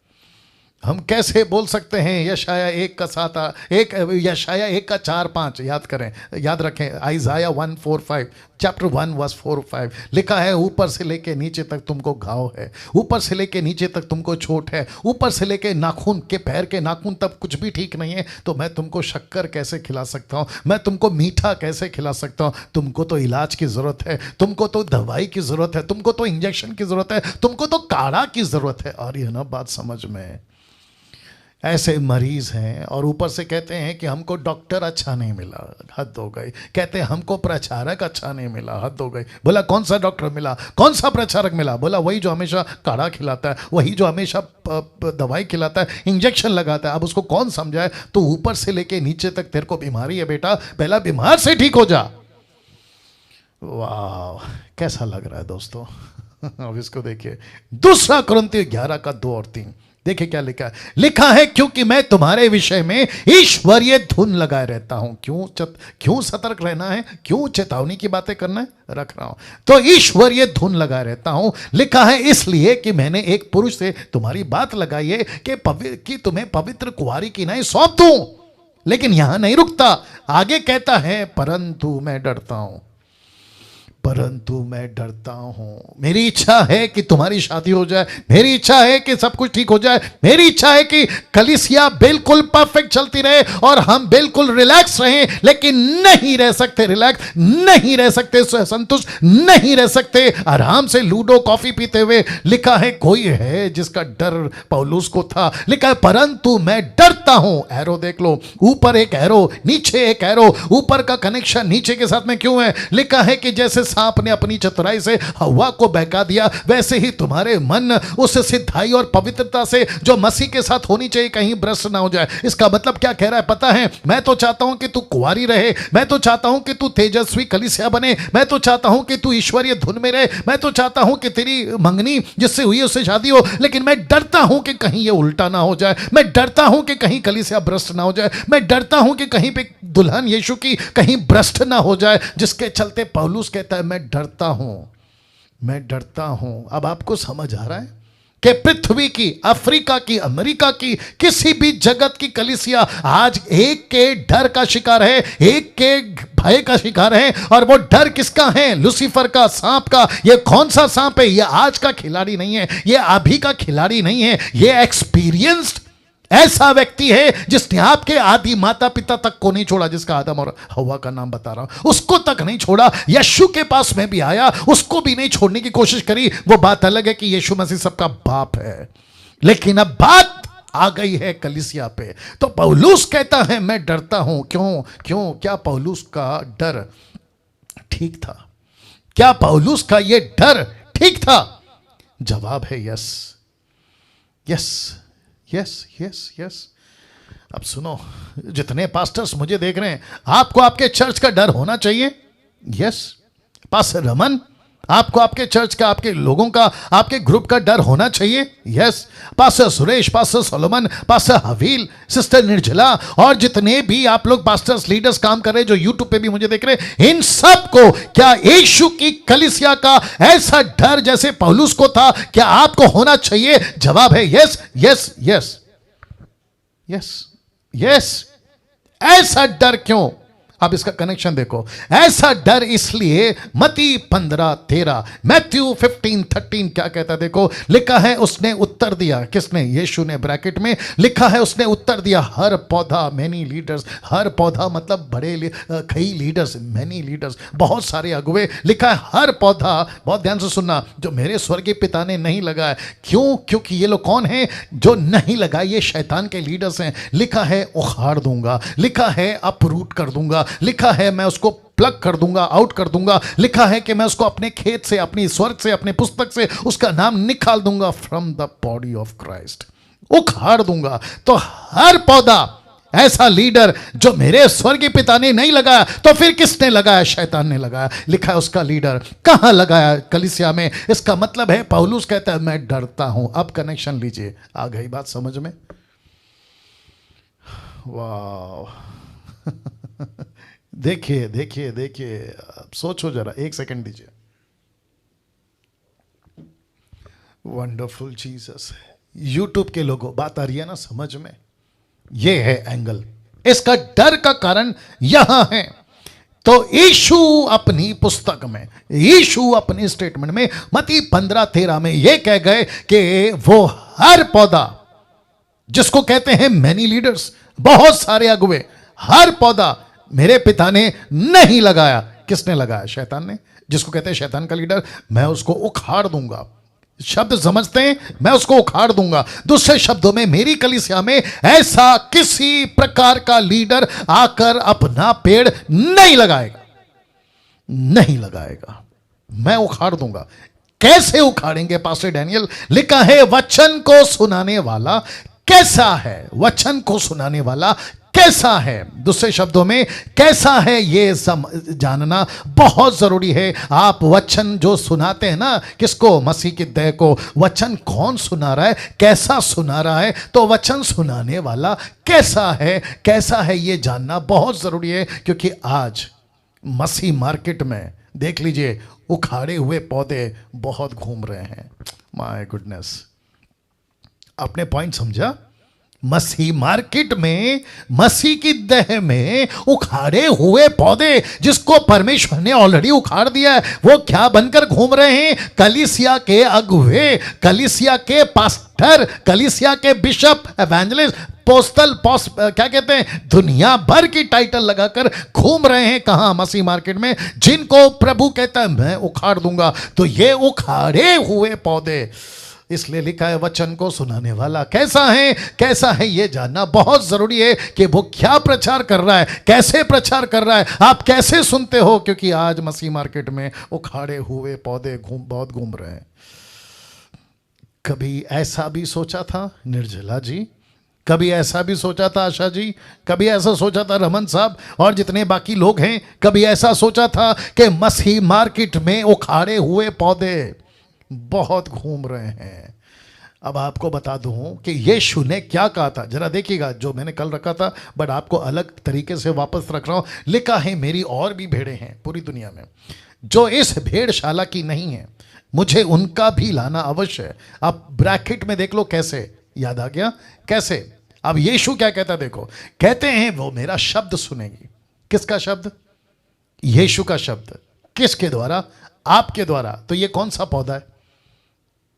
हम कैसे बोल सकते हैं यशाया 1:4-5 याद करें, याद रखें। आइज़ाया 1:4-5, चैप्टर 1 वर्स 4-5 लिखा है, ऊपर से लेके नीचे तक तुमको घाव है, ऊपर से लेके नीचे तक तुमको चोट है, ऊपर से लेके नाखून के पैर के नाखून तक कुछ भी ठीक नहीं है। तो मैं तुमको शक्कर कैसे खिला सकता हूँ? मैं तुमको मीठा कैसे खिला सकता हूँ? तुमको तो इलाज की ज़रूरत है, तुमको तो दवाई की ज़रूरत है, तुमको तो इंजेक्शन की ज़रूरत है, तुमको तो काढ़ा की ज़रूरत है। और यह ना बात समझ में, ऐसे मरीज हैं और ऊपर से कहते हैं कि हमको डॉक्टर अच्छा नहीं मिला। हद हो गई। कहते हैं हमको प्रचारक अच्छा नहीं मिला। हद हो गई। बोला कौन सा डॉक्टर मिला, कौन सा प्रचारक मिला? बोला वही जो हमेशा काढ़ा खिलाता है, वही जो हमेशा दवाई खिलाता है, इंजेक्शन लगाता है। अब उसको कौन समझाए? तो ऊपर से लेके नीचे तक तेरे को बीमारी है बेटा, पहला बीमार से ठीक हो जा। वाह, कैसा लग रहा है दोस्तों? अब इसको देखिए, 2 कुरिन्थियों 11:2-3 देखिए क्या लिखा है। लिखा है, क्योंकि मैं तुम्हारे विषय में ईश्वरीय धुन लगाए रहता हूं। क्यों सतर्क रहना है? क्यों चेतावनी की बातें करना है? रख रहा हूं। तो ईश्वरीय धुन लगाए रहता हूं। लिखा है, इसलिए कि मैंने एक पुरुष से तुम्हारी बात लगाई है कि तुम्हें पवित्र कुंवारी की नहीं सौंप दूं। लेकिन यहां नहीं रुकता, आगे कहता है, परंतु मैं डरता हूं, परंतु मैं डरता हूं। मेरी इच्छा है कि तुम्हारी शादी हो जाए, मेरी इच्छा है कि सब कुछ ठीक हो जाए, मेरी इच्छा है कि कलीसिया बिल्कुल परफेक्ट चलती रहे और हम बिल्कुल रिलैक्स रहें। लेकिन नहीं रह सकते रिलैक्स, नहीं रह सकते संतुष्ट, नहीं रह सकते आराम से लूडो कॉफी पीते हुए। लिखा है, कोई है जिसका डर पौलुस को था। लिखा है, परंतु मैं डरता हूं। एरो देख लो, ऊपर एक एरो, नीचे एक एरो। ऊपर का कनेक्शन नीचे के साथ में क्यों है? लिखा है कि जैसे सांप ने अपनी चतुराई से हवा को बहका दिया, वैसे ही तुम्हारे मन उस सिद्धाई और पवित्रता से जो मसीह के साथ होनी चाहिए कहीं भ्रष्ट ना हो जाए। इसका मतलब क्या कह रहा है पता है? मैं तो चाहता हूं कि तू कुंवारी रहे, मैं तो चाहता हूं कि तू तेजस्वी कलीसिया बने, मैं तो चाहता हूं कि तू ईश्वरीय धुन में रहे, मैं तो चाहता हूं कि तेरी मंगनी जिससे हुई उससे शादी हो। लेकिन मैं डरता हूं कि कहीं ये उल्टा ना हो जाए, मैं डरता हूं कि कहीं कलीसिया भ्रष्ट ना हो जाए, मैं डरता हूं कि कहीं पे दुल्हन यीशु की कहीं भ्रष्ट ना हो जाए। जिसके चलते पौलुस कहता है, मैं डरता हूं, मैं डरता हूं। अब आपको समझ आ रहा है कि पृथ्वी की, अफ्रीका की, अमेरिका की, किसी भी जगत की कलीसिया आज एक के डर का शिकार है, एक के भय का शिकार है। और वो डर किसका है? लूसीफर का, सांप का। ये कौन सा सांप है? ये आज का खिलाड़ी नहीं है, ये अभी का खिलाड़ी नहीं है, ये एक्सपीरियंस्ड ऐसा व्यक्ति है जिसने आपके आदि माता पिता तक को नहीं छोड़ा, जिसका आदम और हवा का नाम बता रहा हूं, उसको तक नहीं छोड़ा। यीशु के पास में भी आया, उसको भी नहीं छोड़ने की कोशिश करी। वो बात अलग है कि यीशु मसीह सबका बाप है, लेकिन अब बात आ गई है कलीसिया पे। तो पौलुस कहता है, मैं डरता हूं। क्यों? क्या पौलुस का डर ठीक था? क्या पौलुस का ये डर ठीक था? जवाब है yes, yes, yes, yes, yes. अब सुनो, जितने पास्टर्स मुझे देख रहे हैं, आपको आपके चर्च का डर होना चाहिए। यस, पास्टर रमन, आपको आपके चर्च का, आपके लोगों का, आपके ग्रुप का डर होना चाहिए। Yes, pastor Suresh, pastor Solomon, pastor हवील, सिस्टर निर्जला और जितने भी आप लोग पास्टर्स लीडर्स काम कर रहे हैं जो यूट्यूब पे भी मुझे देख रहे हैं, इन सब को क्या यीशु की कलीसिया का ऐसा डर जैसे पौलुस को था, क्या आपको होना चाहिए? जवाब है yes, yes, yes, yes, yes. ऐसा डर क्यों? अब इसका कनेक्शन देखो, ऐसा डर इसलिए, मत्ती 15:13, मैथ्यू 15:13 क्या कहता है देखो, लिखा है उसने उत्तर दिया, किसने? यीशु ने, ब्रैकेट में लिखा है उसने उत्तर दिया, हर पौधा, मैनी लीडर्स, हर पौधा मतलब बड़े कई लीडर्स, मैनी लीडर्स, बहुत सारे अगुवे, लिखा है हर पौधा, बहुत ध्यान से सुनना, जो मेरे स्वर्गीय पिता ने नहीं लगाया। क्यों? क्योंकि ये लोग कौन हैं जो नहीं लगाए? ये शैतान के लीडर्स हैं। लिखा है उखाड़ दूंगा, लिखा है अपरूट कर दूंगा, लिखा है मैं उसको प्लग कर दूंगा, आउट कर दूंगा, लिखा है कि मैं उसको अपने खेत से, अपनी स्वर्ग से, अपने पुस्तक से उसका नाम निकाल दूंगा, from the body of Christ, उखाड़ दूंगा। तो हर पौधा, ऐसा लीडर जो मेरे स्वर्गीय पिता ने नहीं लगाया, तो फिर किसने लगाया? शैतान ने लगाया। लिखा है उसका लीडर कहां लगाया? कलीसिया में। इसका मतलब है पौलुस कहता है मैं डरता हूं। अब कनेक्शन लीजिए, आ गई बात समझ में? वाह देखिए देखिए देखिए, सोचो जरा, एक सेकंड दीजिए। Wonderful Jesus. यूट्यूब के लोगों, बात आ रही है ना समझ में? ये है एंगल। इसका डर का कारण यहां है। तो यीशु अपनी पुस्तक में, यीशु अपनी स्टेटमेंट में मत्ती 15:13 में यह कह गए कि वो हर पौधा, जिसको कहते हैं मैनी लीडर्स, बहुत सारे अगुवे, हर पौधा मेरे पिता ने नहीं लगाया। किसने लगाया? शैतान ने। जिसको कहते हैं शैतान का लीडर, मैं उसको उखाड़ दूंगा। शब्द समझते हैं? मैं उसको उखाड़ दूंगा। दूसरे शब्दों में, मेरी कलीसिया में ऐसा किसी प्रकार का लीडर आकर अपना पेड़ नहीं लगाएगा, नहीं लगाएगा। मैं उखाड़ दूंगा। कैसे उखाड़ेंगे पास्टर डैनियल? लिखा है वचन को सुनाने वाला कैसा है? वचन को सुनाने वाला कैसा है? दूसरे शब्दों में, कैसा है ये जानना बहुत जरूरी है। आप वचन जो सुनाते हैं ना, किसको? मसीह की देह को। वचन कौन सुना रहा है? कैसा सुना रहा है? तो वचन सुनाने वाला कैसा है, कैसा है, ये जानना बहुत जरूरी है। क्योंकि आज मसीह मार्केट में देख लीजिए, उखाड़े हुए पौधे बहुत घूम रहे हैं। माय गुडनेस, आपने पॉइंट समझा? मसीह मार्केट में, मसीह की देह में उखाड़े हुए पौधे, जिसको परमेश्वर ने ऑलरेडी उखाड़ दिया है, वो क्या बनकर घूम रहे हैं? कलीसिया के अगुवे, कलीसिया के पास्टर, कलीसिया के बिशप, एवेंजलिस्ट, पोस्टल, क्या कहते हैं, दुनिया भर की टाइटल लगाकर घूम रहे हैं। कहां? मसीह मार्केट में, जिनको प्रभु कहता है मैं उखाड़ दूंगा। तो ये उखाड़े हुए पौधे, इसलिए लिखा है वचन को सुनाने वाला कैसा है, कैसा है ये जानना बहुत जरूरी है कि वो क्या प्रचार कर रहा है, कैसे प्रचार कर रहा है, आप कैसे सुनते हो। क्योंकि आज मसीह मार्केट में उखाड़े हुए पौधे बहुत घूम रहे हैं। कभी ऐसा भी सोचा था निर्जला जी, कभी ऐसा भी सोचा था आशा जी, कभी ऐसा सोचा था रमन साहब और जितने बाकी लोग हैं, कभी ऐसा सोचा था कि मसीह मार्केट में उखाड़े हुए पौधे बहुत घूम रहे हैं। अब आपको बता दूं कि यीशु ने क्या कहा था, जरा देखिएगा, जो मैंने कल रखा था बट आपको अलग तरीके से वापस रख रहा हूं। लिखा है मेरी और भी भेड़ें हैं पूरी दुनिया में, जो इस भेड़शाला की नहीं है, मुझे उनका भी लाना अवश्य है। अब ब्रैकेट में देख लो, कैसे याद आ गया? कैसे? अब यीशु क्या कहता देखो, कहते हैं वो मेरा शब्द सुनेगी। किसका शब्द? यीशु का शब्द। किसके द्वारा? आपके द्वारा। तो ये कौन सा पौधा है?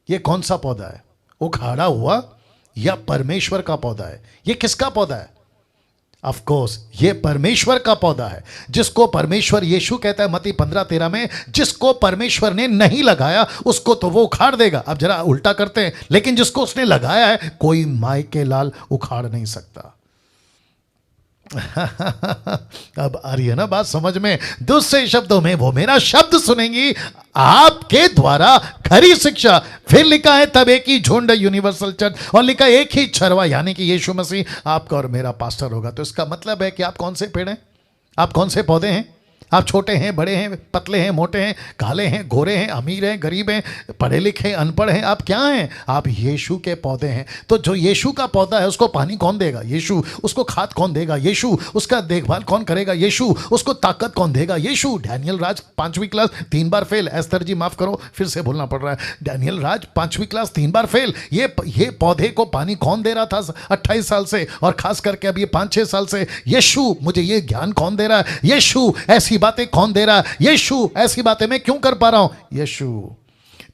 ये कौन सा पौधा है? उखाड़ा हुआ या परमेश्वर का पौधा है? ये किसका पौधा है? ऑफ कोर्स ये परमेश्वर का पौधा है, जिसको परमेश्वर, यीशु कहता है मत्ती 15:13 में, जिसको परमेश्वर ने नहीं लगाया उसको तो वो उखाड़ देगा। अब जरा उल्टा करते हैं, लेकिन जिसको उसने लगाया है कोई माई के लाल उखाड़ नहीं सकता। अब आ रही है ना बात समझ में? दूसरे शब्दों में, वो मेरा शब्द सुनेंगी आपके द्वारा खरी शिक्षा। फिर लिखा है तब एक ही झुंड यूनिवर्सल चर्च, और लिखा एक ही छरवा, यानी कि यीशु मसीह आपका और मेरा पास्टर होगा। तो इसका मतलब है कि आप कौन से पेड़ हैं? आप कौन से पौधे हैं? आप छोटे हैं, बड़े हैं, पतले हैं, मोटे हैं, काले हैं, गोरे हैं, अमीर हैं, गरीब हैं, पढ़े लिखे, अनपढ़ हैं, आप क्या हैं? आप यीशु के पौधे हैं। तो जो यीशु का पौधा है उसको पानी कौन देगा? यीशु। उसको खाद कौन देगा? यीशु। उसका देखभाल कौन करेगा? यीशु। उसको ताकत कौन देगा? यीशु। डैनियल राज 5वीं क्लास 3 बार फेल। एस्तर जी माफ करो, फिर से बोलना पड़ रहा है। डैनियल राज 5वीं क्लास 3 बार फेल। ये पौधे को पानी कौन दे रहा था 28 साल से, और खास करके अब ये 5-6 साल से? यीशु। मुझे ये ज्ञान कौन दे रहा है? यीशु। ऐसी बातें कौन दे रहा है? यीशु। ऐसी बातें मैं क्यों कर पा रहा हूं? यीशु।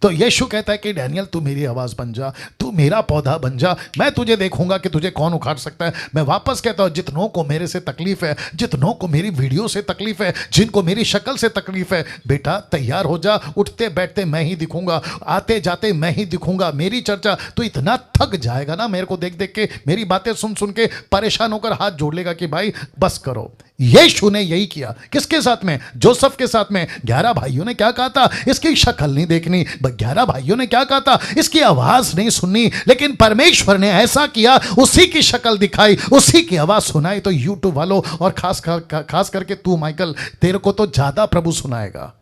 तो यीशु कहता है कि डैनियल तू मेरी आवाज बन जा, तू मेरा पौधा बन जा, मैं तुझे देखूंगा कि तुझे कौन उखाड़ सकता है। मैं वापस कहता हूं, जितनों को मेरे से तकलीफ है, जितनों को मेरी वीडियो से तकलीफ है, जिनको मेरी शक्ल से तकलीफ है, बेटा तैयार हो जा। उठते बैठते मैं ही दिखूंगा, आते जाते मैं ही दिखूंगा। मेरी चर्चा तू इतना थक जाएगा ना, मेरे को देख देख के, मेरी बातें सुन सुन के परेशान होकर हाथ जोड़ लेगा कि भाई बस करो। यीशु ने यही किया। किसके साथ में? जोसेफ के साथ में। 11 भाइयों ने क्या कहा था? इसकी शक्ल नहीं देखनी। 11 भाइयों ने क्या कहा था? इसकी आवाज नहीं सुननी। लेकिन परमेश्वर ने ऐसा किया, उसी की शक्ल दिखाई, उसी की आवाज सुनाई। तो यूट्यूब वालों, और खास करके तू माइकल, तेरे को तो ज्यादा प्रभु सुनाएगा।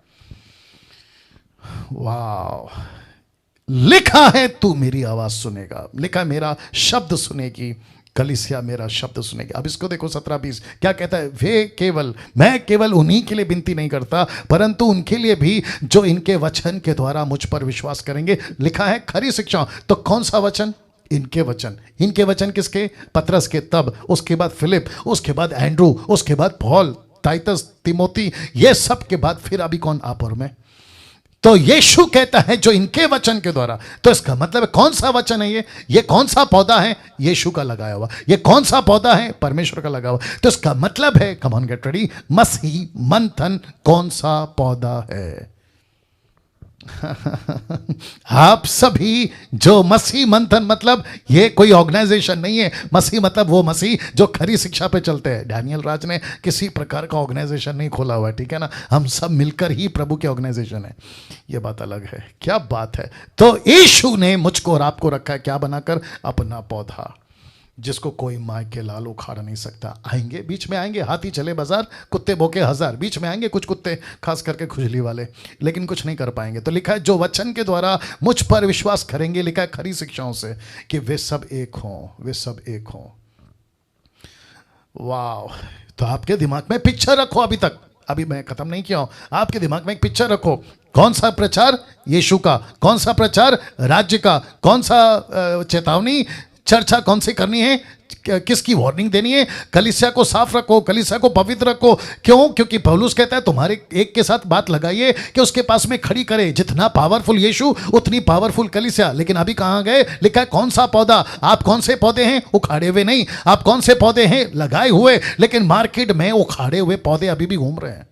वाह! लिखा है तू मेरी आवाज सुनेगा, लिखा है मेरा शब्द सुनेगी, कलीसिया मेरा शब्द सुनेगी। अब इसको देखो 17-20 क्या कहता है? मैं केवल उन्हीं के लिए विनती नहीं करता, परंतु उनके लिए भी जो इनके वचन के द्वारा मुझ पर विश्वास करेंगे। लिखा है खरी शिक्षा। तो कौन सा वचन? इनके वचन। इनके वचन किसके? पतरस के, तब उसके बाद फिलिप, उसके बाद एंड्रू, उसके बाद पॉल, टाइटस, तिमोती, ये सब के बाद फिर अभी कौन? आप और मैं। तो यीशु कहता है जो इनके वचन के द्वारा। तो इसका मतलब है कौन सा वचन है ये कौन सा पौधा है? यीशु का लगाया हुआ। ये कौन सा पौधा है? परमेश्वर का लगा हुआ। तो इसका मतलब है, कम ऑन गेट रेडी, मसीह मंथन कौन सा पौधा है? आप सभी जो मसीह मंथन, मतलब ये कोई ऑर्गेनाइजेशन नहीं है। मसीह मतलब वो मसीह जो खरी शिक्षा पे चलते हैं। डैनियल राज ने किसी प्रकार का ऑर्गेनाइजेशन नहीं खोला हुआ है, ठीक है ना? हम सब मिलकर ही प्रभु के ऑर्गेनाइजेशन है। ये बात अलग है। क्या बात है! तो यीशु ने मुझको और आपको रखा है क्या बनाकर? अपना पौधा, जिसको कोई माय के लाल उखाड़ नहीं सकता। आएंगे, बीच में आएंगे, हाथी चले बाजार, कुत्ते भौंके हजार। बीच में आएंगे कुछ कुत्ते, खास करके खुजली वाले, लेकिन कुछ नहीं कर पाएंगे। तो लिखा है जो वचन के द्वारा मुझ पर विश्वास करेंगे, लिखा है खरी शिक्षाओं से, कि वे सब एक हों, वे सब एक हों। वाह! तो आपके दिमाग में पिक्चर रखो। अभी मैं खत्म नहीं किया हूं। आपके दिमाग में एक पिक्चर रखो। कौन सा प्रचार? यीशु का। कौन सा प्रचार? राज्य का। कौन सा चेतावनी, चर्चा कौन सी करनी है? किसकी वार्निंग देनी है? कलीसिया को साफ रखो, कलीसिया को पवित्र रखो। क्यों? क्योंकि पौलुस कहता है तुम्हारे एक के साथ बात लगाइए कि उसके पास में खड़ी करे। जितना पावरफुल यीशु, उतनी पावरफुल कलीसिया। लेकिन अभी कहां गए? लिखा है कौन सा पौधा। आप कौन से पौधे हैं? उखाड़े हुए नहीं। आप कौन से पौधे हैं? लगाए हुए। लेकिन मार्केट में उखाड़े हुए पौधे अभी भी घूम रहे हैं।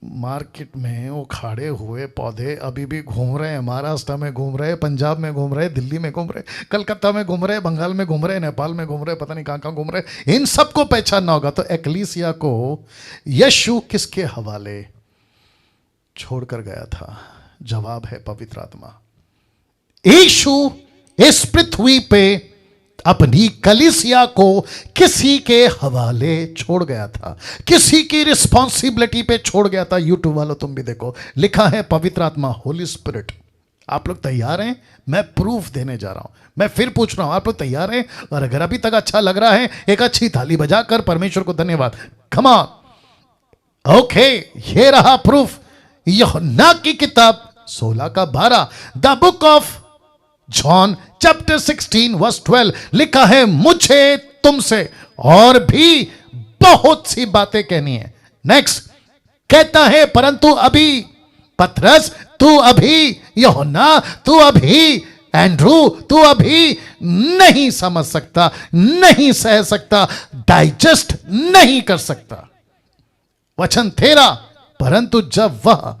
मार्केट में उखाड़े हुए पौधे अभी भी घूम रहे हैं। महाराष्ट्र में घूम रहे, पंजाब में घूम रहे, दिल्ली में घूम रहे, कलकत्ता में घूम रहे, बंगाल में घूम रहे, नेपाल में घूम रहे, पता नहीं कहां कहां घूम रहे। इन सबको पहचानना होगा। तो एक्लीसिया को यीशु किसके हवाले छोड़कर गया था? जवाब है पवित्र आत्मा। यीशु इस पृथ्वी पे अपनी कलीसिया को किसी के हवाले छोड़ गया था, किसी की रिस्पॉन्सिबिलिटी पे छोड़ गया था। यूट्यूब वालों तुम भी देखो, लिखा है पवित्र आत्मा, होली स्पिरिट। आप लोग तैयार हैं? मैं प्रूफ देने जा रहा हूं। मैं फिर पूछ रहा हूं, आप लोग तैयार हैं? और अगर अभी तक अच्छा लग रहा है, एक अच्छी ताली बजाकर परमेश्वर को धन्यवाद। Come on. ओके, ये रहा प्रूफ। यूहन्ना की किताब 16:12, the book of John chapter 16 verse 12, लिखा है मुझे तुमसे और भी बहुत सी बातें कहनी है। नेक्स्ट कहता है परंतु अभी पतरस तू अभी, यूहन्ना तू अभी, एंड्रू तू अभी नहीं समझ सकता, नहीं सह सकता, डाइजेस्ट नहीं कर सकता। वचन तेरा, परंतु जब वह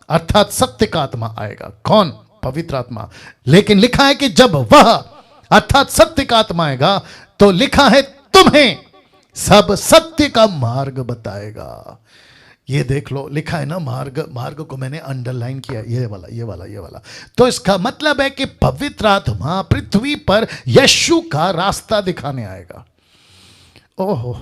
अर्थात सत्य का आत्मा आएगा। कौन? पवित्र आत्मा। लेकिन लिखा है कि जब वह अर्थात सत्य का आत्मा आएगा तो लिखा है तुम्हें सब सत्य का मार्ग बताएगा। ये देख लो, लिखा है ना मार्ग को मैंने अंडरलाइन किया, ये वाला। तो इसका मतलब है कि पवित्र आत्मा पृथ्वी पर यीशु का रास्ता दिखाने आएगा। ओहो,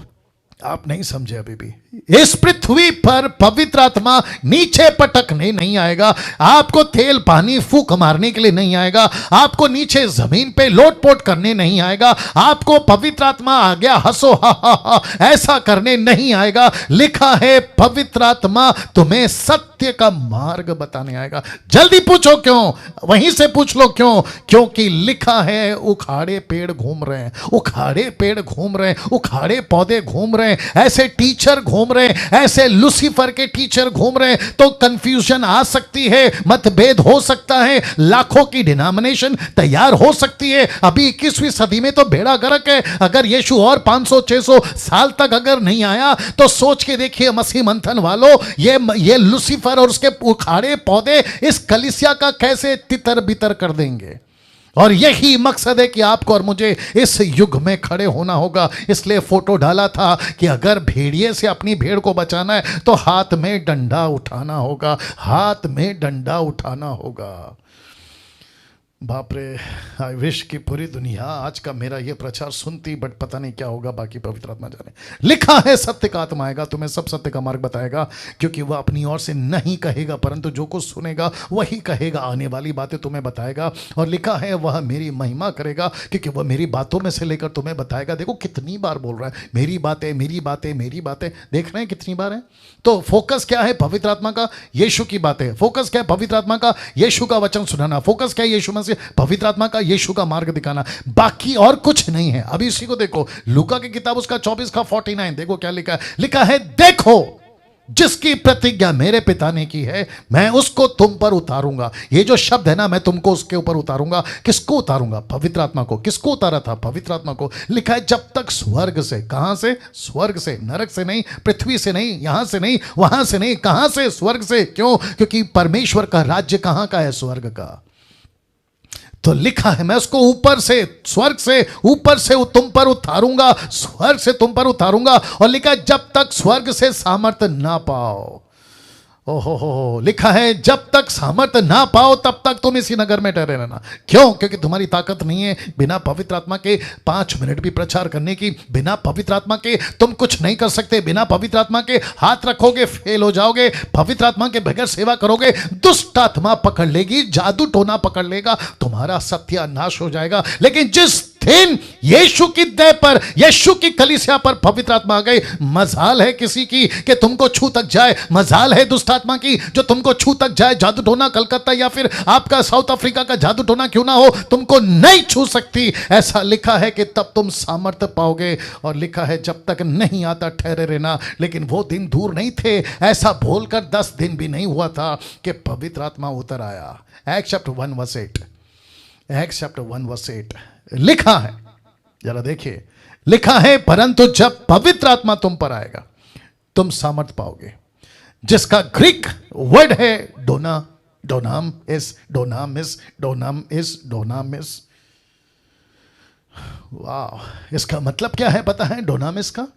आप नहीं समझे अभी भी। इस पृथ्वी पर पवित्र आत्मा नीचे पटकने नहीं आएगा, आपको तेल पानी फूंक मारने के लिए नहीं आएगा, आपको नीचे जमीन पे लोटपोट करने नहीं आएगा, आपको पवित्र आत्मा आ गया हंसो हा हा हा ऐसा करने नहीं आएगा। लिखा है पवित्र आत्मा तुम्हें सत्य का मार्ग बताने आएगा। जल्दी पूछो क्यों, वहीं से पूछ लो क्यों, क्योंकि लिखा है उखाड़े पेड़ घूम रहे हैं, उखाड़े पेड़ घूम रहे हैं, उखाड़े पौधे घूम रहे हैं, ऐसे टीचर घूम रहे हैं, ऐसे लूसीफर के टीचर घूम रहे हैं। तो कंफ्यूजन आ सकती है, मतभेद हो सकता है, लाखों की डिनोमिनेशन तैयार हो सकती है। अभी 21वीं सदी में तो बेड़ा गर्क है। अगर यीशु और 500-600 साल तक अगर नहीं आया तो सोच के देखिए मसीह मंथन वालों, ये लूसीफर और उसके उखाड़े पौधे इस कलीसिया का कैसे तितर बितर कर देंगे। और यही मकसद है कि आपको और मुझे इस युग में खड़े होना होगा। इसलिए फोटो डाला था कि अगर भेड़िए से अपनी भेड़ को बचाना है तो हाथ में डंडा उठाना होगा, हाथ में डंडा उठाना होगा। बाप रे, आई विश कि पूरी दुनिया आज का मेरा ये प्रचार सुनती, बट पता नहीं क्या होगा, बाकी पवित्र आत्मा जाने। लिखा है सत्य का आत्मा आएगा, तुम्हें सब सत्य का मार्ग बताएगा, क्योंकि वह अपनी ओर से नहीं कहेगा परंतु जो कुछ सुनेगा वही कहेगा, आने वाली बातें तुम्हें बताएगा। और लिखा है वह मेरी महिमा करेगा, क्योंकि वह मेरी बातों में से लेकर तुम्हें बताएगा। देखो कितनी बार बोल रहा है मेरी बातें, मेरी बातें, मेरी बातें। देख रहे हैं कितनी बार है। तो फोकस क्या है? पवित्र आत्मा का, यीशु की बातें। फोकस क्या है? पवित्र आत्मा का, यीशु का वचन सुनाना। फोकस क्या है? यीशु मसीह, पवित्र आत्मा का, यीशु का मार्ग दिखाना, बाकी और कुछ नहीं है। अभी इसी को देखो, लूका की किताब उसका 24 का 49, देखो क्या लिखा है। लिखा है देखो जिसकी प्रतिज्ञा मेरे पिता ने की है मैं उसको तुम पर उतारूंगा। ये जो शब्द है ना, मैं तुमको उसके ऊपर उतारूंगा। किसको उतारूंगा? पवित्र आत्मा को। किसको उतारा था? पवित्र आत्मा को। लिखा है जब तक स्वर्ग से, कहां से? स्वर्ग से, नरक से नहीं, पृथ्वी से नहीं, यहां से नहीं, वहां से नहीं, कहां से? स्वर्ग से। क्यों? क्योंकि परमेश्वर का राज्य कहां का है? स्वर्ग का। तो लिखा है मैं उसको ऊपर से, स्वर्ग से, ऊपर से तुम पर उतारूंगा, स्वर्ग से तुम पर उतारूंगा। और लिखा है जब तक स्वर्ग से सामर्थ्य ना पाओ। ओहो हो, लिखा है जब तक सामर्थ्य ना पाओ तब तक तुम इसी नगर में ठहरे रहना। क्यों? क्योंकि तुम्हारी ताकत नहीं है बिना पवित्र आत्मा के 5 मिनट भी प्रचार करने की। बिना पवित्र आत्मा के तुम कुछ नहीं कर सकते। बिना पवित्र आत्मा के हाथ रखोगे फेल हो जाओगे। पवित्र आत्मा के बगैर सेवा करोगे दुष्ट आत्मा पकड़ लेगी, जादू टोना पकड़ लेगा, तुम्हारा सत्यानाश हो जाएगा। लेकिन जिस दिन यीशु की देह पर, यीशु की कलीसिया पर पवित्र आत्मा आ गई, मजाल है किसी की कि तुमको छू तक जाए, मजाल है दुष्ट आत्मा की जो तुमको छू तक जाए। जादू टोना कलकत्ता या फिर आपका साउथ अफ्रीका का जादू टोना क्यों ना हो, तुमको नहीं छू सकती। ऐसा लिखा है कि तब तुम सामर्थ्य पाओगे। और लिखा है जब तक नहीं आता ठहरे रहना। लेकिन वो दिन दूर नहीं थे, ऐसा बोलकर 10 दिन भी नहीं हुआ था कि पवित्र आत्मा उतर आया। Acts chapter 1 verse 8, Acts chapter 1 verse 8 लिखा है, जरा देखिए, लिखा है परंतु जब पवित्र आत्मा तुम पर आएगा तुम सामर्थ्य पाओगे, जिसका ग्रीक वर्ड है डोना, डोनामिस, डोनामिस, डोनामिस, डोनामिस। वाह, इसका मतलब क्या है पता है? डोनामिस का,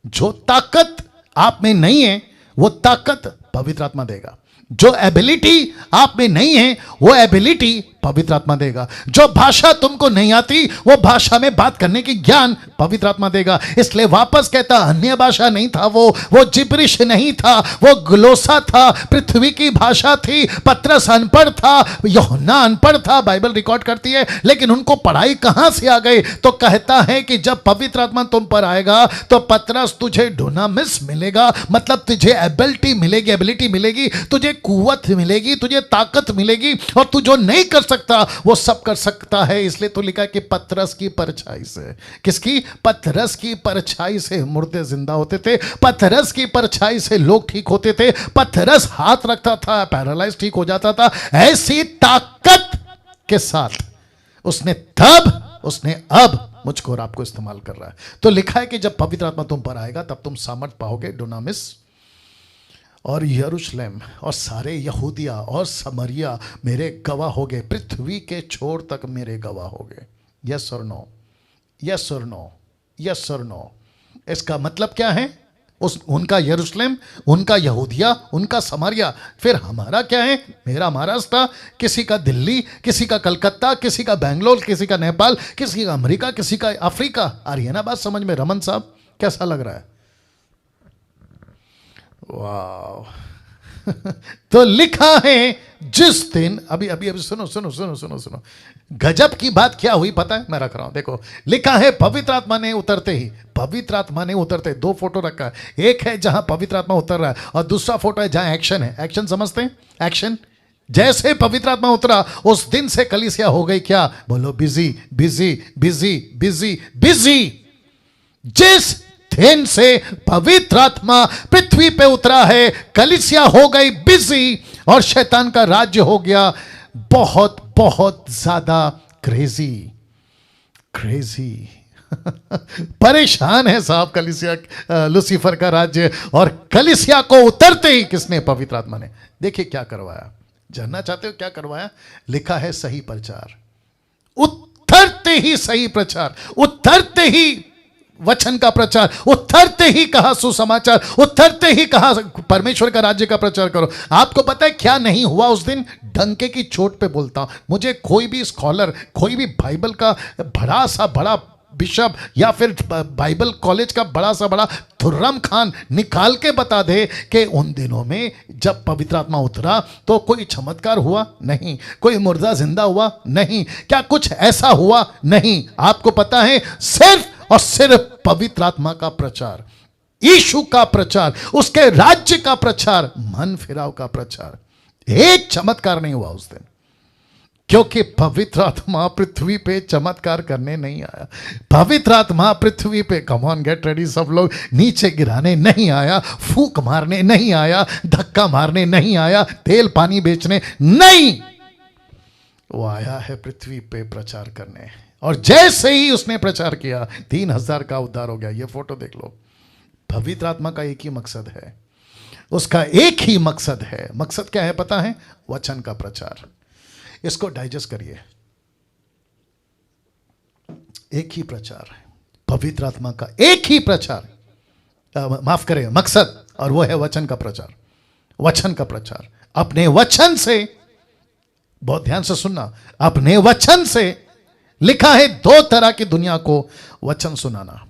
जो ताकत आप में नहीं है वो ताकत पवित्र आत्मा देगा। जो एबिलिटी आप में नहीं है वो एबिलिटी पवित्र आत्मा देगा। जो भाषा तुमको नहीं आती वो भाषा में बात करने की ज्ञान पवित्र आत्मा देगा। इसलिए वापस कहता अन्य भाषा नहीं था, वो जिब्रिश नहीं था, वो ग्लोसा था, पृथ्वी की भाषा थी। पतरस अनपढ़ था, यूहन्ना अनपढ़ था, बाइबल रिकॉर्ड करती है। लेकिन उनको पढ़ाई कहां से आ गई? तो कहता है कि जब पवित्र आत्मा तुम पर आएगा तो पतरस तुझे डोनामिस मिलेगा, मतलब तुझे एबिलिटी मिलेगी, एबिलिटी मिलेगी, तुझे कुव्वत मिलेगी, तुझे ताकत मिलेगी, और तू जो नहीं कर सकता वो सब कर सकता है। इसलिए तो लिखा कि पतरस की परछाई से, किसकी? पतरस की परछाई से मुर्दे जिंदा होते थे, पतरस की परछाई से लोग ठीक होते थे, पतरस हाथ रखता था पैरालाइज ठीक हो जाता था। ऐसी ताकत के साथ उसने अब मुझको और आपको इस्तेमाल कर रहा है। तो लिखा है कि जब पवित्र आत्मा तुम पर आएगा तब तुम सामर्थ पाओगे। डोनामिस और यरूशलेम और सारे यहूदिया और समरिया मेरे गवाह हो गए, पृथ्वी के छोर तक मेरे गवाह हो गए। यस और नो, यस और नो, यस और नो। इसका मतलब क्या है? उनका यरूशलेम, उनका यहूदिया, उनका समरिया। फिर हमारा क्या है? मेरा महाराष्ट्र, किसी का दिल्ली, किसी का कलकत्ता, किसी का बेंगलोर, किसी का नेपाल, किसी का अमेरिका, किसी का अफ्रीका। आ रही है ना बात समझ में? रमन साहब कैसा लग रहा है? वाह। तो लिखा है जिस दिन, अभी अभी अभी सुनो सुनो सुनो सुनो सुनो, गजब की बात क्या हुई पता है, मैं रख रहा हूं, देखो लिखा है पवित्र आत्मा ने उतरते ही, पवित्र आत्मा ने उतरते, दो फोटो रखा है, एक है जहां पवित्र आत्मा उतर रहा है और दूसरा फोटो है जहां एक्शन है। एक्शन समझते हैं? एक्शन, जैसे पवित्र आत्मा उतरा उस दिन से कलीसिया हो गई क्या? बोलो busy busy busy busy busy. जिस दिन से पवित्र आत्मा पृथ्वी पे उतरा है कलीसिया हो गई बिजी और शैतान का राज्य हो गया बहुत बहुत ज्यादा क्रेजी क्रेजी। परेशान है साहब कलीसिया, लूसीफर का राज्य। और कलीसिया को उतरते ही किसने? पवित्र आत्मा ने। देखिए क्या करवाया, जानना चाहते हो क्या करवाया? लिखा है सही प्रचार। उतरते ही सही प्रचार, उतरते ही वचन का प्रचार, उतरते ही कहा सुसमाचार, उतरते ही कहा परमेश्वर का राज्य का प्रचार करो। आपको पता है क्या नहीं हुआ उस दिन? डंके की चोट पे बोलता हूं, मुझे कोई भी स्कॉलर, कोई भी बाइबल का बड़ा सा बड़ा बिशप या फिर बाइबल कॉलेज का बड़ा सा बड़ा थुर्रम खान निकाल के बता दे कि उन दिनों में जब पवित्र आत्मा उतरा तो कोई चमत्कार हुआ? नहीं। कोई मुर्दा जिंदा हुआ? नहीं। क्या कुछ ऐसा हुआ? नहीं। आपको पता है सिर्फ और सिर्फ पवित्र आत्मा का प्रचार, यीशु का प्रचार, उसके राज्य का प्रचार, मन फिराव का प्रचार। एक चमत्कार नहीं हुआ उस दिन, क्योंकि पवित्र आत्मा पृथ्वी पे चमत्कार करने नहीं आया। पवित्र आत्मा पृथ्वी पे, कम ऑन गेट रेडी सब लोग, नीचे गिराने नहीं आया, फूंक मारने नहीं आया, धक्का मारने नहीं आया, तेल पानी बेचने नहीं, वो आया है पृथ्वी पे प्रचार करने। और जैसे ही उसने प्रचार किया 3000 का उद्धार हो गया। ये फोटो देख लो। पवित्र आत्मा का एक ही मकसद है, उसका एक ही मकसद है। मकसद क्या है पता है? वचन का प्रचार। इसको डाइजेस्ट करिए। एक ही प्रचार है पवित्र आत्मा का, एक ही प्रचार, माफ करें मकसद, और वो है वचन का प्रचार। वचन का प्रचार अपने वचन से, बहुत ध्यान से सुनना, अपने वचन से। लिखा है दो तरह की दुनिया को वचन सुनाना,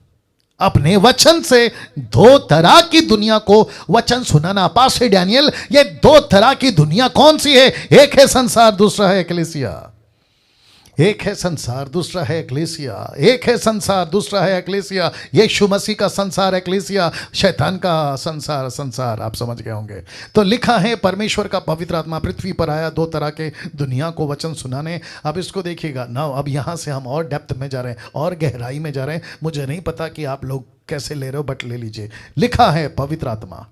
अपने वचन से दो तरह की दुनिया को वचन सुनाना। पास्टर डैनियल, ये दो तरह की दुनिया कौन सी है? एक है संसार, दूसरा है एक्लेसिया। एक है संसार, दूसरा है एक्लेसिया। एक है संसार, दूसरा है एक्लेसिया। यीशु मसीह का संसार एक्लेसिया, शैतान का संसार संसार। आप समझ गए होंगे। तो लिखा है परमेश्वर का पवित्र आत्मा पृथ्वी पर आया दो तरह के दुनिया को वचन सुनाने। अब इसको देखिएगा ना, अब यहां से हम और डेप्थ में जा रहे हैं और गहराई में जा रहे हैं। मुझे नहीं पता कि आप लोग कैसे ले रहे हो, बट ले लीजिए। लिखा है पवित्र आत्मा,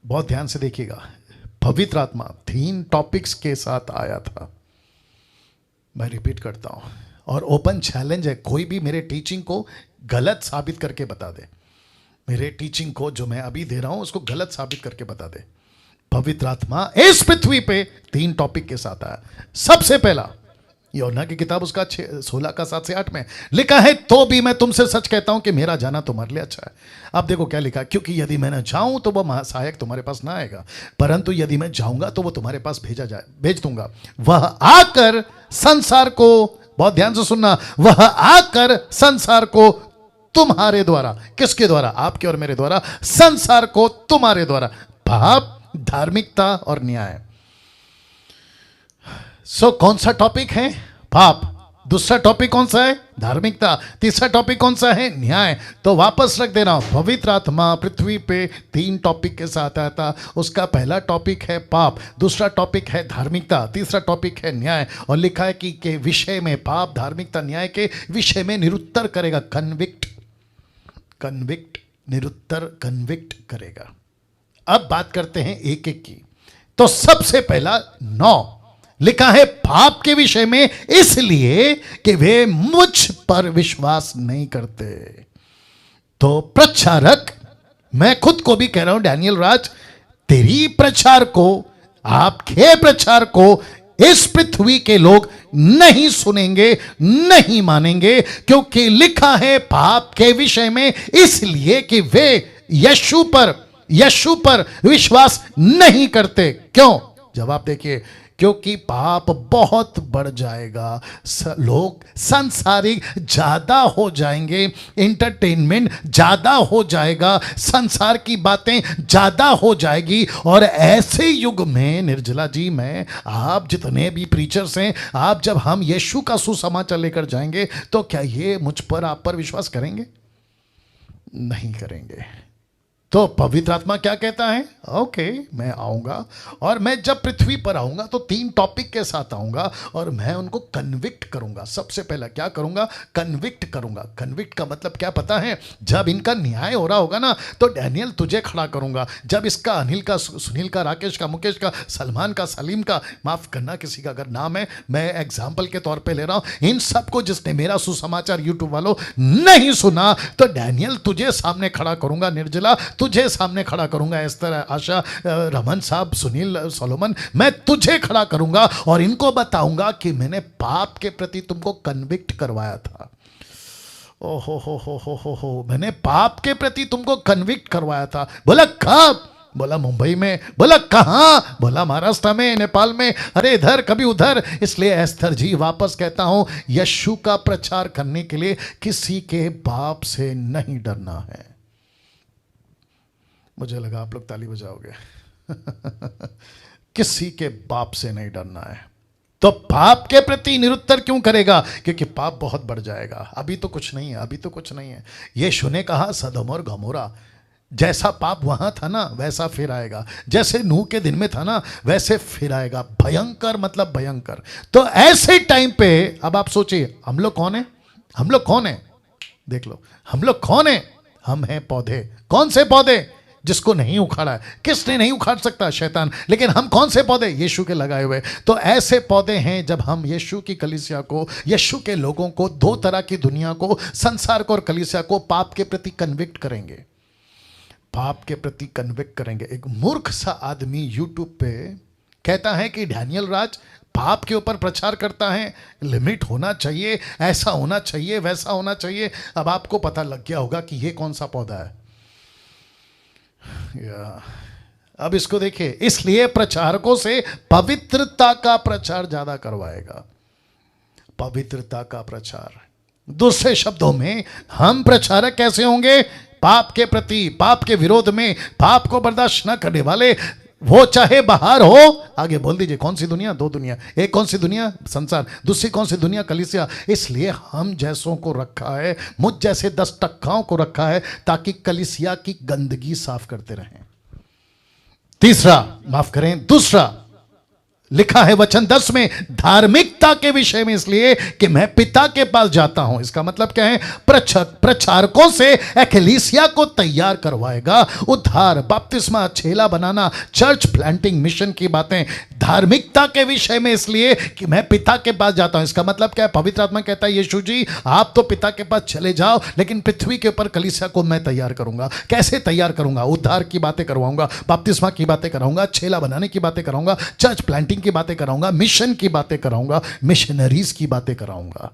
बहुत ध्यान से देखिएगा, पवित्र आत्मा 3 टॉपिक्स के साथ आया था। मैं रिपीट करता हूं और ओपन चैलेंज है, कोई भी मेरे टीचिंग को गलत साबित करके बता दे। मेरे टीचिंग को जो मैं अभी दे रहा हूं उसको गलत साबित करके बता दे। पवित्र आत्मा इस पृथ्वी पे 3 टॉपिक के साथ आया। सबसे पहला यूहन्ना की किताब उसका 16 का 7 से 8 में लिखा है, तो भी मैं तुमसे सच कहता हूं कि मेरा जाना तुम्हारे लिए अच्छा है। अब देखो क्या लिखा, क्योंकि यदि मैं न जाऊं तो वह सहायक तुम्हारे पास ना आएगा, परंतु यदि मैं जाऊंगा तो वो तुम्हारे पास भेज दूंगा। वह आकर संसार को, बहुत ध्यान से सुनना, वह आकर संसार को तुम्हारे द्वारा, किसके द्वारा? आपके और मेरे द्वारा, संसार को तुम्हारे द्वारा पाप, धार्मिकता और न्याय। सो कौन सा टॉपिक है? पाप। दूसरा टॉपिक कौन सा है? धार्मिकता। तीसरा टॉपिक कौन सा है? न्याय। तो वापस रख दे रहा हूं, पवित्र आत्मा पृथ्वी पे 3 टॉपिक के साथ आया था। उसका पहला टॉपिक है पाप, दूसरा टॉपिक है धार्मिकता, तीसरा टॉपिक है न्याय। और लिखा है कि के विषय में, पाप धार्मिकता न्याय के विषय में निरुत्तर करेगा। कन्विक्ट, कन्विक्ट, निरुत्तर, कन्विक्ट करेगा। अब बात करते हैं एक एक की। तो सबसे पहला 9 लिखा है पाप के विषय में, इसलिए कि वे मुझ पर विश्वास नहीं करते। तो प्रचारक, मैं खुद को भी कह रहा हूं डैनियल राज, तेरी प्रचार को, आपके प्रचार को इस पृथ्वी के लोग नहीं सुनेंगे, नहीं मानेंगे, क्योंकि लिखा है पाप के विषय में, इसलिए कि वे यीशु पर विश्वास नहीं करते। क्यों? जवाब देखिए, क्योंकि पाप बहुत बढ़ जाएगा, लोग सांसारिक ज्यादा हो जाएंगे, एंटरटेनमेंट ज्यादा हो जाएगा, संसार की बातें ज्यादा हो जाएगी। और ऐसे युग में निर्जला जी, मैं आप जितने भी प्रीचर्स हैं, आप जब हम यीशु का सुसमाचार लेकर जाएंगे तो क्या ये मुझ पर आप पर विश्वास करेंगे? नहीं करेंगे। तो पवित्र आत्मा क्या कहता है? ओके, मैं आऊंगा और मैं जब पृथ्वी पर आऊंगा तो 3 टॉपिक के साथ आऊंगा और मैं उनको कन्विक्ट करूंगा। सबसे पहला क्या करूंगा? कन्विक्ट करूंगा। कन्विक्ट का मतलब क्या पता है? जब इनका न्याय हो रहा होगा ना, तो डैनियल तुझे खड़ा करूंगा। जब इसका अनिल का, सुनील का, राकेश का, मुकेश का, सलमान का, सलीम का, माफ करना किसी का अगर नाम है, मैं एग्जाम्पल के तौर पर ले रहा हूं, इन सबको जिसने मेरा सुसमाचार यूट्यूब वालों नहीं सुना, तो डैनियल तुझे सामने खड़ा करूंगा, निर्जला तुझे सामने खड़ा करूंगा, इस तरह आशा, रमन साहब, सुनील, सोलोमन, मैं तुझे खड़ा करूंगा और इनको बताऊंगा कि मैंने पाप के प्रति तुमको कन्विक्ट करवाया था। ओहो हो, मैंने पाप के प्रति तुमको कन्विक्ट करवाया था। बोला कब? बोला मुंबई में। बोला कहां? बोला महाराष्ट्र में, नेपाल में, अरे इधर कभी उधर। इसलिए एस्थर जी वापस कहता हूं, यीशु का प्रचार करने के लिए किसी के पाप से नहीं डरना है। मुझे लगा आप लोग ताली बजाओगे। किसी के पाप से नहीं डरना है। तो पाप के प्रति निरुत्तर क्यों करेगा? क्योंकि पाप बहुत बढ़ जाएगा। अभी तो कुछ नहीं है, अभी तो कुछ नहीं है। यीशु ने कहा सदोम और गमोरा, जैसा पाप वहां था ना वैसा फिर आएगा, जैसे नूह के दिन में था ना वैसे फिर आएगा। भयंकर मतलब भयंकर। तो ऐसे टाइम पे अब आप सोचिए, हम लोग कौन है? हम लोग कौन है? देख लो, हम लोग कौन है? हम हैं पौधे। कौन से पौधे? जिसको नहीं उखाड़ा है। किसने नहीं उखाड़ सकता? शैतान। लेकिन हम कौन से पौधे? यीशु के लगाए हुए। तो ऐसे पौधे हैं, जब हम यीशु की कलीसिया को, यीशु के लोगों को, 2 तरह की दुनिया को, संसार को और कलीसिया को पाप के प्रति कन्विक्ट करेंगे, पाप के प्रति कन्विक्ट करेंगे। एक मूर्ख सा आदमी यूट्यूब पे कहता है कि डैनियल राज पाप के ऊपर प्रचार करता है, लिमिट होना चाहिए, ऐसा होना चाहिए, वैसा होना चाहिए। अब आपको पता लग गया होगा कि ये कौन सा पौधा है। अब इसको देखिए, इसलिए प्रचारकों से पवित्रता का प्रचार ज्यादा करवाएगा, पवित्रता का प्रचार। दूसरे शब्दों में, हम प्रचारक कैसे होंगे? पाप के प्रति, पाप के विरोध में, पाप को बर्दाश्त न करने वाले। वो चाहे बाहर हो, आगे बोल दीजिए, कौन सी दुनिया? 2 दुनिया। एक कौन सी दुनिया? संसार। दूसरी कौन सी दुनिया? कलीसिया। इसलिए हम जैसों को रखा है, मुझ जैसे 10 टक्काओं को रखा है, ताकि कलीसिया की गंदगी साफ करते रहें। तीसरा, माफ करें, दूसरा लिखा है वचन 10 में, धार्मिकता के विषय में, इसलिए कि मैं पिता के पास जाता हूं। इसका मतलब क्या है? प्रचारकों से एक्लेसिया को तैयार करवाएगा। उद्धार, बपतिस्मा, चेला बनाना, चर्च प्लांटिंग, मिशन की बातें धार्मिकता के विषय में, इसलिए कि मैं पिता के पास जाता हूं। इसका मतलब क्या है? पवित्र आत्मा कहता है, यीशु जी आप तो पिता के पास चले जाओ, लेकिन पृथ्वी के ऊपर कलीसिया को मैं तैयार करूंगा। कैसे तैयार करूंगा? उद्धार की बातें करवाऊंगा, बपतिस्मा की बातें कराऊंगा, चेला बनाने की बातें कराऊंगा, चर्च प्लांटिंग की बातें कराऊंगा, मिशन की बातें कराऊंगा, मिशनरीज की बातें कराऊंगा।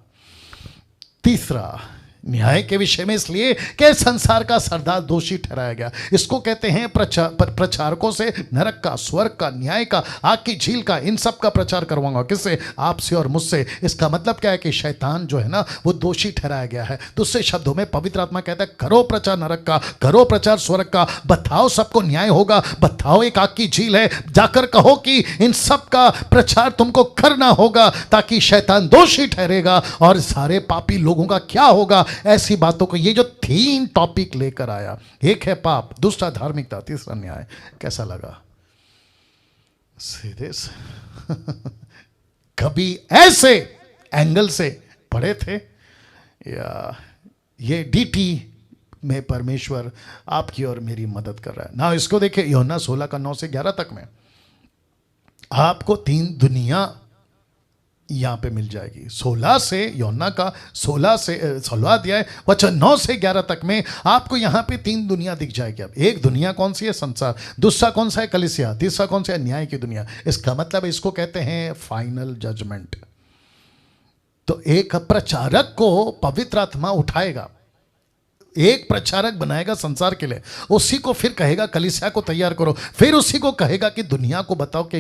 तीसरा, न्याय के विषय में, इसलिए कि संसार का सरदार दोषी ठहराया गया। इसको कहते हैं प्रचारकों से नरक का, स्वर्ग का, न्याय का, आग की झील का, इन सब का प्रचार करवाऊंगा। किससे? आपसे और मुझसे। इसका मतलब क्या है? कि शैतान जो है ना, वो दोषी ठहराया गया है। दूसरे शब्दों में पवित्र आत्मा कहता है, करो प्रचार नरक का, करो प्रचार स्वर्ग का, बताओ सबको न्याय होगा, बताओ एक आग की झील है, जाकर कहो कि इन सब का प्रचार तुमको करना होगा, ताकि शैतान दोषी ठहरेगा और सारे पापी लोगों का क्या होगा। ऐसी बातों को, ये जो 3 टॉपिक लेकर आया, एक है पाप, दूसरा धार्मिकता, तीसरा न्याय। कैसा लगा? सीधे कभी ऐसे एंगल से पढ़े थे? या ये डीटी में परमेश्वर आपकी और मेरी मदद कर रहा है ना। इसको देखिए, यूहन्ना 16 का 9 से 11 तक में आपको 3 दुनिया यहां पे मिल जाएगी। 16 से, यूहन्ना का 16 अध्याय वचन 9 से 11 तक में आपको यहां पे 3 दुनिया दिख जाएगी। अब एक दुनिया कौन सी है? संसार। दूसरा कौन सा है? कलीसिया। तीसरा कौन सा है? न्याय की दुनिया। इसका मतलब इसको कहते हैं फाइनल जजमेंट। तो एक प्रचारक को पवित्र आत्मा उठाएगा, एक प्रचारक बनाएगा संसार के लिए, उसी को फिर कहेगा कलीसिया को तैयार करो, फिर उसी को कहेगा कि दुनिया को बताओ कि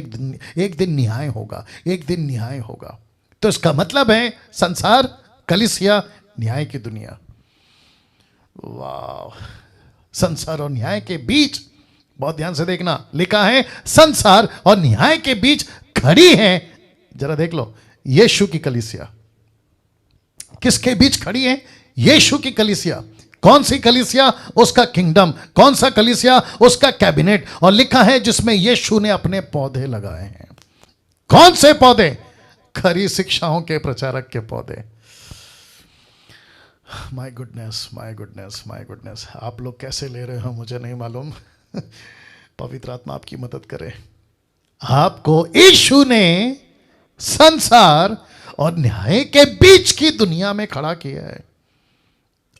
एक दिन न्याय होगा, एक दिन न्याय होगा। तो इसका मतलब है संसार, कलीसिया, न्याय की दुनिया। वाह, संसार और न्याय के बीच, बहुत ध्यान से देखना, लिखा है संसार और न्याय के बीच खड़ी है। जरा देख लो, यीशु की कलीसिया किसके बीच खड़ी है? यीशु की कलीसिया। कौन सी कलीसिया? उसका किंगडम। कौन सा कलीसिया? उसका कैबिनेट। और लिखा है जिसमें यीशु ने अपने पौधे लगाए हैं। कौन से पौधे? खरी शिक्षाओं के प्रचारक के पौधे। My goodness, my goodness, my goodness. आप लोग कैसे ले रहे हो मुझे नहीं मालूम। पवित्र आत्मा आपकी मदद करे। आपको यीशु ने संसार और न्याय के बीच की दुनिया में खड़ा किया है।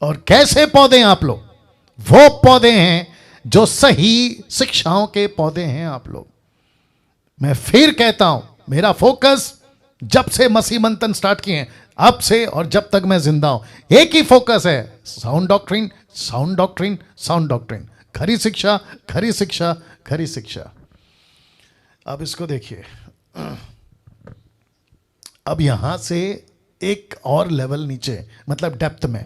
और कैसे पौधे हैं आप लोग? वो पौधे हैं जो सही शिक्षाओं के पौधे हैं आप लोग। मैं फिर कहता हूं, मेरा फोकस जब से मसीह मंथन स्टार्ट किए हैं, अब से और जब तक मैं जिंदा हूं, एक ही फोकस है, sound doctrine, sound doctrine, sound doctrine. खरी शिक्षा, खरी शिक्षा, खरी शिक्षा। अब इसको देखिए, अब यहां से एक और लेवल नीचे, मतलब डेप्थ में,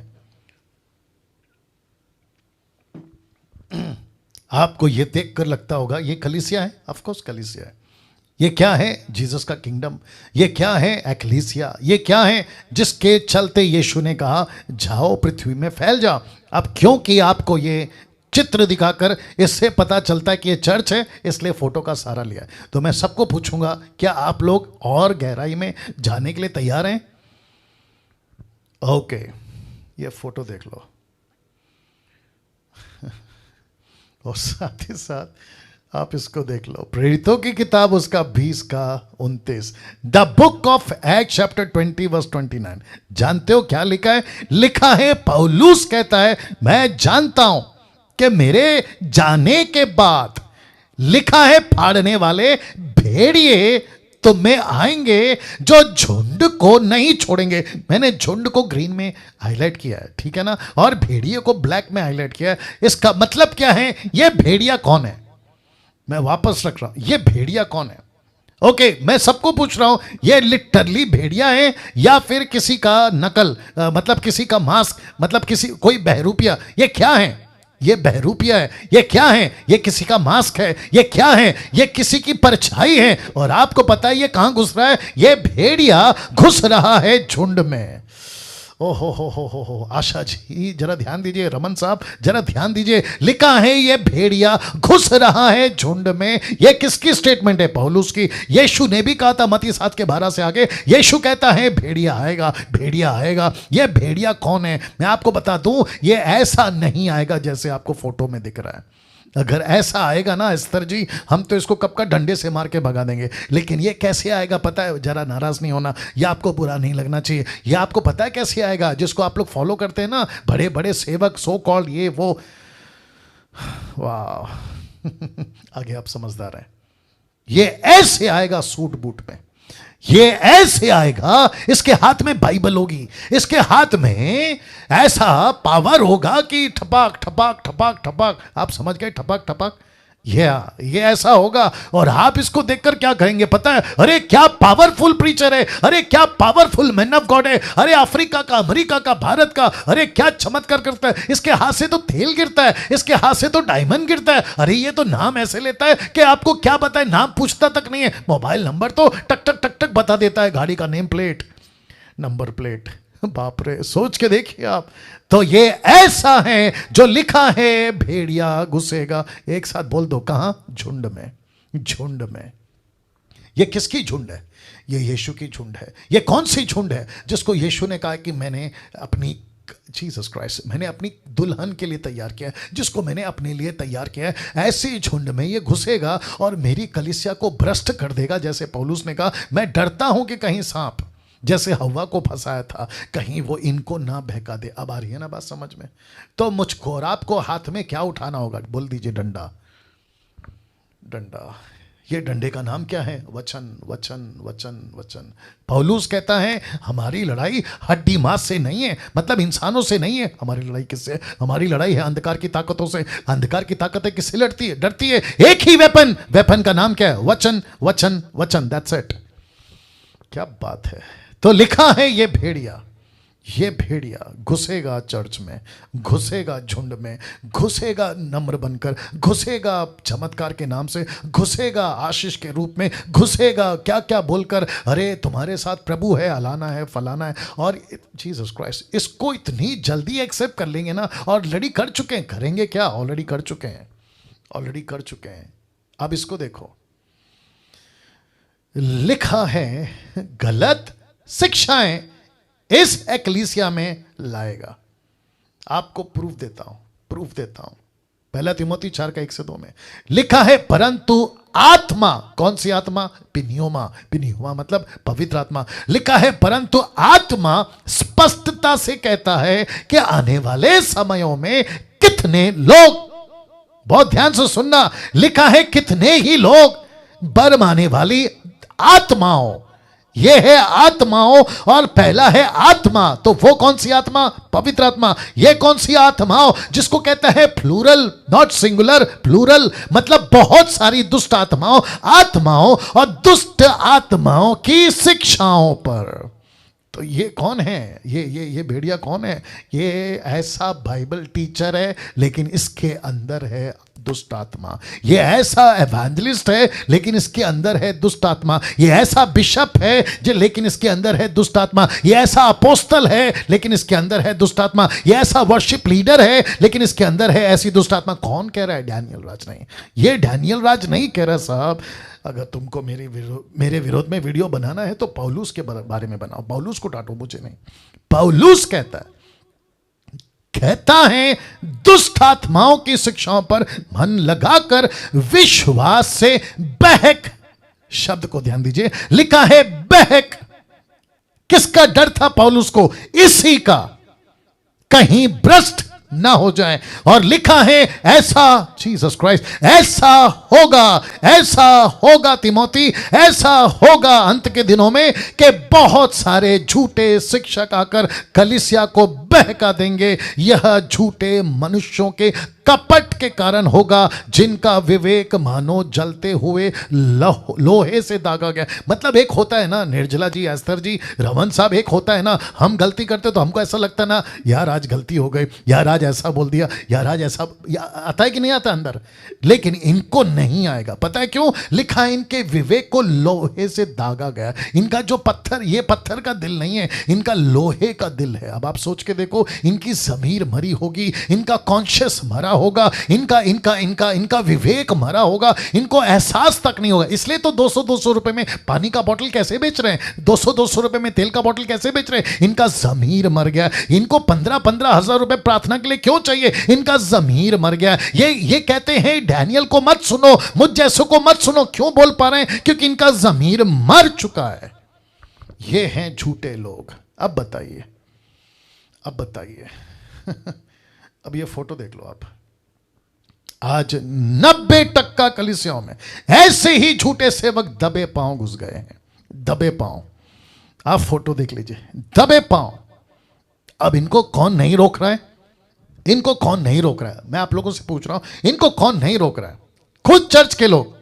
आपको यह देखकर लगता होगा ये कलीसिया है। ऑफ कोर्स कलीसिया है। ये क्या है? जीसस का किंगडम। ये क्या है? एक्लीसिया। ये क्या है? जिसके चलते यीशु ने कहा जाओ पृथ्वी में फैल जाओ। अब क्योंकि आपको ये चित्र दिखाकर इससे पता चलता है कि ये चर्च है, इसलिए फोटो का सहारा लिया है। तो मैं सबको पूछूंगा, क्या आप लोग और गहराई में जाने के लिए तैयार हैं? ओके, ये फोटो देख लो। और साथ ही साथ आप इसको देख लो, प्रेरितों की किताब उसका 20 का 29, the book of act chapter 20 verse 29। जानते हो क्या लिखा है? लिखा है, पौलुस कहता है मैं जानता हूं कि मेरे जाने के बाद, लिखा है, फाड़ने वाले भेड़िए तुम में आएंगे जो झुंड को नहीं छोड़ेंगे। मैंने झुंड को ग्रीन में हाईलाइट किया है, ठीक है ना, और भेड़िए को ब्लैक में हाईलाइट किया है। इसका मतलब क्या है? ये भेड़िया कौन है? मैं वापस रख रहा हूं, ये भेड़िया कौन है? ओके, मैं सबको पूछ रहा हूं, ये लिटरली भेड़िया है या फिर किसी का नकल, मतलब किसी का मास्क, मतलब किसी कोई बहरूपिया? ये क्या है? ये बहरूपिया है। ये क्या है? ये किसी का मास्क है। ये क्या है? ये किसी की परछाई है। और आपको पता है ये कहां घुस रहा है? ये भेड़िया घुस रहा है झुंड में। ओ हो, आशा जी जरा ध्यान दीजिए, रमन साहब जरा ध्यान दीजिए। लिखा है ये भेड़िया घुस रहा है झुंड में। ये किसकी स्टेटमेंट है? पौलुस की। यीशु ने भी कहा था मत्ती 7 के 12 से आगे, यीशु कहता है भेड़िया आएगा, भेड़िया आएगा। ये भेड़िया कौन है? मैं आपको बता दूं, ये ऐसा नहीं आएगा जैसे आपको फोटो में दिख रहा है। अगर ऐसा आएगा ना अस्तर जी, हम तो इसको कब का डंडे से मार के भगा देंगे। लेकिन ये कैसे आएगा पता है? जरा नाराज नहीं होना, ये आपको बुरा नहीं लगना चाहिए। ये आपको पता है कैसे आएगा? जिसको आप लोग फॉलो करते हैं ना, बड़े बड़े सेवक, सो कॉल्ड, ये वो, वाह। आगे आप समझदार हैं। ये ऐसे आएगा सूट बूट में, ये ऐसे आएगा, इसके हाथ में बाइबल होगी, इसके हाथ में ऐसा पावर होगा कि ठपाक ठपाक ठपाक ठपाक, आप समझ गए, ठपाक ठपाक, ये ऐसा होगा। और आप इसको देखकर क्या कहेंगे पता है? अरे क्या पावरफुल प्रीचर है, अरे क्या पावरफुल मैन ऑफ गॉड है, अरे अफ्रीका का, अमेरिका का, भारत का, अरे क्या चमत्कार करता है। इसके हाथ से तो तेल गिरता है, इसके हाथ से तो डायमंड गिरता है। अरे ये तो नाम ऐसे लेता है कि आपको क्या बताए, नाम पूछता तक नहीं है, मोबाइल नंबर तो टक टक टक टक बता देता है, गाड़ी का नेम प्लेट, नंबर प्लेट। बाप रे, सोच के देखिए आप। तो ये ऐसा है जो लिखा है भेड़िया घुसेगा। एक साथ बोल दो, कहां? झुंड में, झुंड में। ये किसकी झुंड है? ये यीशु की झुंड है। ये कौन सी झुंड है? जिसको यीशु ने कहा कि मैंने अपनी, जीसस क्राइस्ट, मैंने अपनी दुल्हन के लिए तैयार किया है, जिसको मैंने अपने लिए तैयार किया है। ऐसी झुंड में ये घुसेगा और मेरी कलीसिया को भ्रष्ट कर देगा। जैसे पौलुस ने कहा, मैं डरता हूं कि कहीं सांप जैसे हवा को फंसाया था, कहीं वो इनको ना बहका दे। अब आ रही है ना बात समझ में? तो मुझको और आपको हाथ में क्या उठाना होगा? बोल दीजिए, डंडा, डंडा। ये डंडे का नाम क्या है? वचन, वचन, वचन, वचन। पौलुस कहता है हमारी लड़ाई हड्डी मांस से नहीं है, मतलब इंसानों से नहीं है। हमारी लड़ाई किससे है? हमारी लड़ाई है अंधकार की ताकतों से। अंधकार की ताकतें किससे लड़ती है? डरती है। एक ही वेपन, वेपन का नाम क्या है? वचन, वचन, वचन। That's it. क्या बात है। तो लिखा है ये भेड़िया घुसेगा चर्च में, घुसेगा झुंड में, घुसेगा नम्र बनकर, घुसेगा चमत्कार के नाम से, घुसेगा आशीष के रूप में, घुसेगा क्या क्या बोलकर, अरे तुम्हारे साथ प्रभु है, अलाना है, फलाना है। और जीसस क्राइस्ट इसको इतनी जल्दी एक्सेप्ट कर लेंगे ना, ऑलरेडी कर चुके हैं। करेंगे क्या? ऑलरेडी कर चुके हैं, ऑलरेडी कर चुके हैं। अब इसको देखो, लिखा है गलत शिक्षाएं इस एकलीसिया में लाएगा। आपको प्रूफ देता हूं। पहला तिमोथी 4 का 1 से 2 में लिखा है, परंतु आत्मा, कौन सी आत्मा? पिनियोमा मतलब पवित्र आत्मा। लिखा है परंतु आत्मा स्पष्टता से कहता है कि आने वाले समयों में कितने लोग, बहुत ध्यान से सुनना, लिखा है कितने ही लोग बरमाने वाली आत्माओं, यह है आत्माओं, और पहला है आत्मा। तो वो कौन सी आत्मा? पवित्र आत्मा। यह कौन सी आत्माओं? जिसको कहता है प्लूरल, नॉट सिंगुलर, प्लूरल मतलब बहुत सारी दुष्ट आत्माओं और दुष्ट आत्माओं की शिक्षाओं पर। तो ये कौन है? ये भेड़िया कौन है? ये ऐसा बाइबल टीचर है लेकिन इसके अंदर है दुष्ट आत्मा। ये ऐसा एवेंजलिस्ट है लेकिन इसके अंदर है दुष्ट आत्मा। ये ऐसा बिशप है जो, लेकिन इसके अंदर है दुष्ट आत्मा। ये ऐसा अपोस्तल है लेकिन इसके अंदर है दुष्ट आत्मा। ये ऐसा वर्शिप लीडर है लेकिन इसके अंदर है ऐसी दुष्ट आत्मा। कौन कह रहा है? डैनियल राज नहीं। ये डैनियल राज नहीं कह रहा साहब। अगर तुमको मेरे विरोध में वीडियो बनाना है तो पौलुस के बारे में बनाओ, पौलुस को डांटो, मुझे नहीं। पौलुस कहता है दुष्ट आत्माओं की शिक्षाओं पर मन लगाकर विश्वास से बहक। शब्द को ध्यान दीजिए, लिखा है बहक। किसका डर था पौलुस को? इसी का, कहीं भ्रष्ट ना हो जाए। और लिखा है ऐसा, जीसस क्राइस्ट, ऐसा होगा तिमोथी, ऐसा होगा अंत के दिनों में कि बहुत सारे झूठे शिक्षक आकर कलीसिया को बहका देंगे। यह झूठे मनुष्यों के कपट के कारण होगा, जिनका विवेक मानो जलते हुए लोहे से दागा गया। मतलब एक होता है ना, निर्जला जी, एस्तर जी, रमन साहब, एक होता है ना, हम गलती करते तो हमको ऐसा लगता है ना, यार आज गलती हो गई, यार आज ऐसा बोल दिया, यार आज ऐसा, आता है कि नहीं आता अंदर? लेकिन इनको नहीं आएगा। पता है क्यों? लिखा है इनके विवेक को लोहे से दागा गया। इनका जो पत्थर, ये पत्थर का दिल नहीं है, इनका लोहे का दिल है। अब आप सोच के देखो, इनकी जमीर मरी होगी, इनका कॉन्शियस मरा होगा, इनका विवेक मरा होगा, इनको एहसास तक नहीं होगा। इसलिए तो 200-200 रुपए में पानी का बोतल कैसे बेच रहे हैं, 200-200 रुपए में तेल का बोतल कैसे बेच रहे हैं? इनका जमीर मर गया। इनको 15-15 हजार रुपए प्रार्थना के लिए क्यों चाहिए? इनका जमीर मर गया। ये कहते हैं डैनियल को मत सुनो, मुझ जैसों को मत सुनो। क्यों बोल पा रहे हैं? क्योंकि इनका जमीर मर चुका है। ये हैं झूठे लोग। अब बताइए अब ये फोटो देख लो आप। आज 90% कलीसियाओं में ऐसे ही झूठे सेवक दबे पांव घुस गए हैं। दबे पांव, आप फोटो देख लीजिए, दबे पांव। अब इनको कौन नहीं रोक रहा है? इनको कौन नहीं रोक रहा है? मैं आप लोगों से पूछ रहा हूं, इनको कौन नहीं रोक रहा है? खुद चर्च के लोग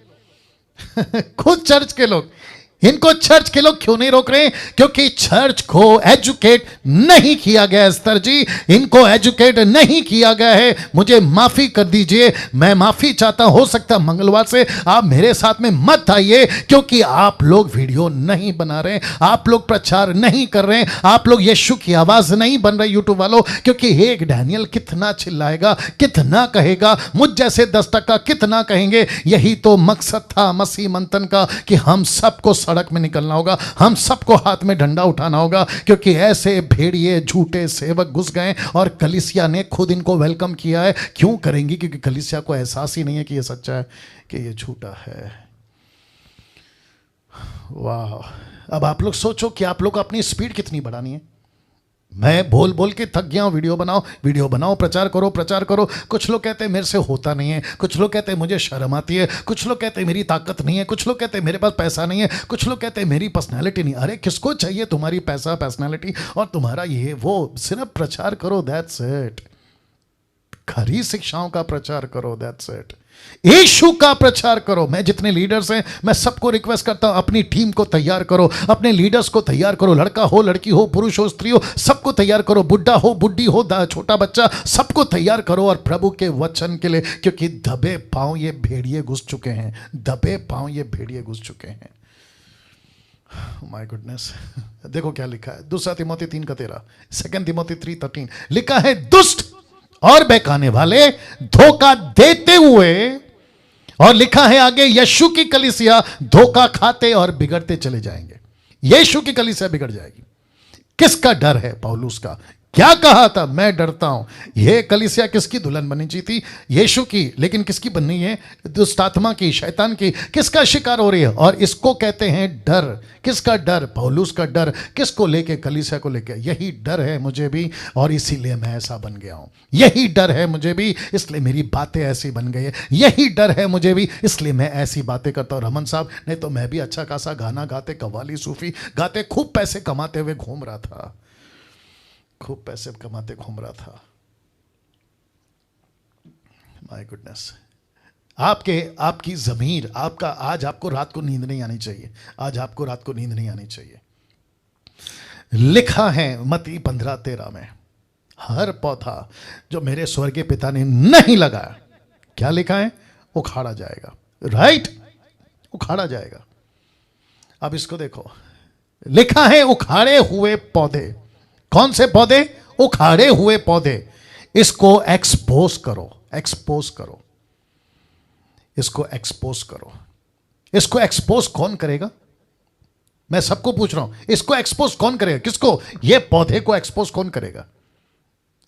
खुद चर्च के लोग। इनको चर्च के लोग क्यों नहीं रोक रहे? क्योंकि चर्च को एजुकेट नहीं किया गया। स्तर जी, इनको एजुकेट नहीं किया गया है। मुझे माफी कर दीजिए, मैं माफी चाहता। हो सकता मंगलवार से आप मेरे साथ में मत आइए, क्योंकि आप लोग वीडियो नहीं बना रहे, आप लोग प्रचार नहीं कर रहे, आप लोग यीशु की आवाज नहीं बन रहे यूट्यूब वालों। क्योंकि एक डैनियल कितना चिल्लाएगा, कितना कहेगा, मुझ जैसे 10% कितना कहेंगे। यही तो मकसद था मसीह मंथन का, कि हम सबको सड़क में निकलना होगा, हम सबको हाथ में डंडा उठाना होगा। क्योंकि ऐसे भेड़िए झूठे सेवक घुस गए और कलीसिया ने खुद इनको वेलकम किया है। क्यों करेंगी? क्योंकि कलीसिया को एहसास ही नहीं है कि ये सच्चा है, कि ये झूठा है। वाह! अब आप लोग सोचो कि आप लोग को अपनी स्पीड कितनी बढ़ानी है। मैं बोल बोल के थक गया हूं, वीडियो बनाओ, प्रचार करो। कुछ लोग कहते हैं मेरे से होता नहीं है, कुछ लोग कहते हैं मुझे शर्म आती है, कुछ लोग कहते हैं मेरी ताकत नहीं है, कुछ लोग कहते हैं मेरे पास पैसा नहीं है, कुछ लोग कहते हैं मेरी पर्सनैलिटी नहीं। अरे किसको चाहिए तुम्हारी पैसा, पर्सनैलिटी और तुम्हारा ये वो? सिर्फ प्रचार करो, दैट्स इट। खरी शिक्षाओं का प्रचार करो, दैट्स इट। यीशु का प्रचार करो। मैं जितने लीडर्स हैं, मैं सबको रिक्वेस्ट करता हूं, अपनी टीम को तैयार करो, अपने लीडर्स को तैयार करो। लड़का हो, लड़की हो, पुरुष हो, स्त्री हो, सबको तैयार करो। बुढ़ा हो, बुढ़ी हो, छोटा बच्चा, सबको तैयार करो और प्रभु के वचन के लिए। क्योंकि दबे पांव ये भेड़िए घुस चुके हैं, दबे पांव ये भेड़िए घुस चुके हैं। My goodness. देखो क्या लिखा है, 2 तिमोथी 3:13, 2 तिमोथी 3:13 लिखा है, दुष्ट और बहकाने वाले, धोखा देते हुए, और लिखा है आगे, यीशु की कलीसिया धोखा खाते और बिगड़ते चले जाएंगे। यीशु की कलीसिया बिगड़ जाएगी। किसका डर है? पौलुस का। क्या कहा था? मैं डरता हूं। यह कलीसिया किसकी दुल्हन बननी चाहिए थी? यीशु की। लेकिन किसकी बननी है? दुष्ट आत्मा की, शैतान की। किसका शिकार हो रही है? और इसको कहते हैं डर। किसका डर? पौलुस का डर। किसको लेके? कलीसिया को लेके। यही डर है मुझे भी, और इसीलिए मैं ऐसा बन गया हूं। यही डर है मुझे भी, इसलिए मेरी बातें ऐसी बन गई है। यही डर है मुझे भी, इसलिए मैं ऐसी बातें करता हूं। रमन साहब, नहीं तो मैं भी अच्छा खासा गाना गाते, कव्वाली सूफी गाते, खूब पैसे कमाते हुए घूम रहा था, खूब पैसे कमाते घूम रहा था। My goodness. आपकी ज़मीर, आपका, आज आपको रात को नींद नहीं आनी चाहिए। आज आपको रात को नींद नहीं आनी चाहिए। लिखा है मत्ती 15:13 में, हर पौधा जो मेरे स्वर्गीय पिता ने नहीं लगाया, क्या लिखा है? उखाड़ा जाएगा। राइट, उखाड़ा जाएगा। अब इसको देखो, लिखा है उखाड़े हुए पौधे। कौन से पौधे? उखाड़े हुए पौधे। इसको एक्सपोज करो, एक्सपोज करो, इसको एक्सपोज करो। इसको एक्सपोज कौन करेगा? मैं सबको पूछ रहा हूं, इसको एक्सपोज कौन करेगा? किसको? ये पौधे को एक्सपोज कौन करेगा?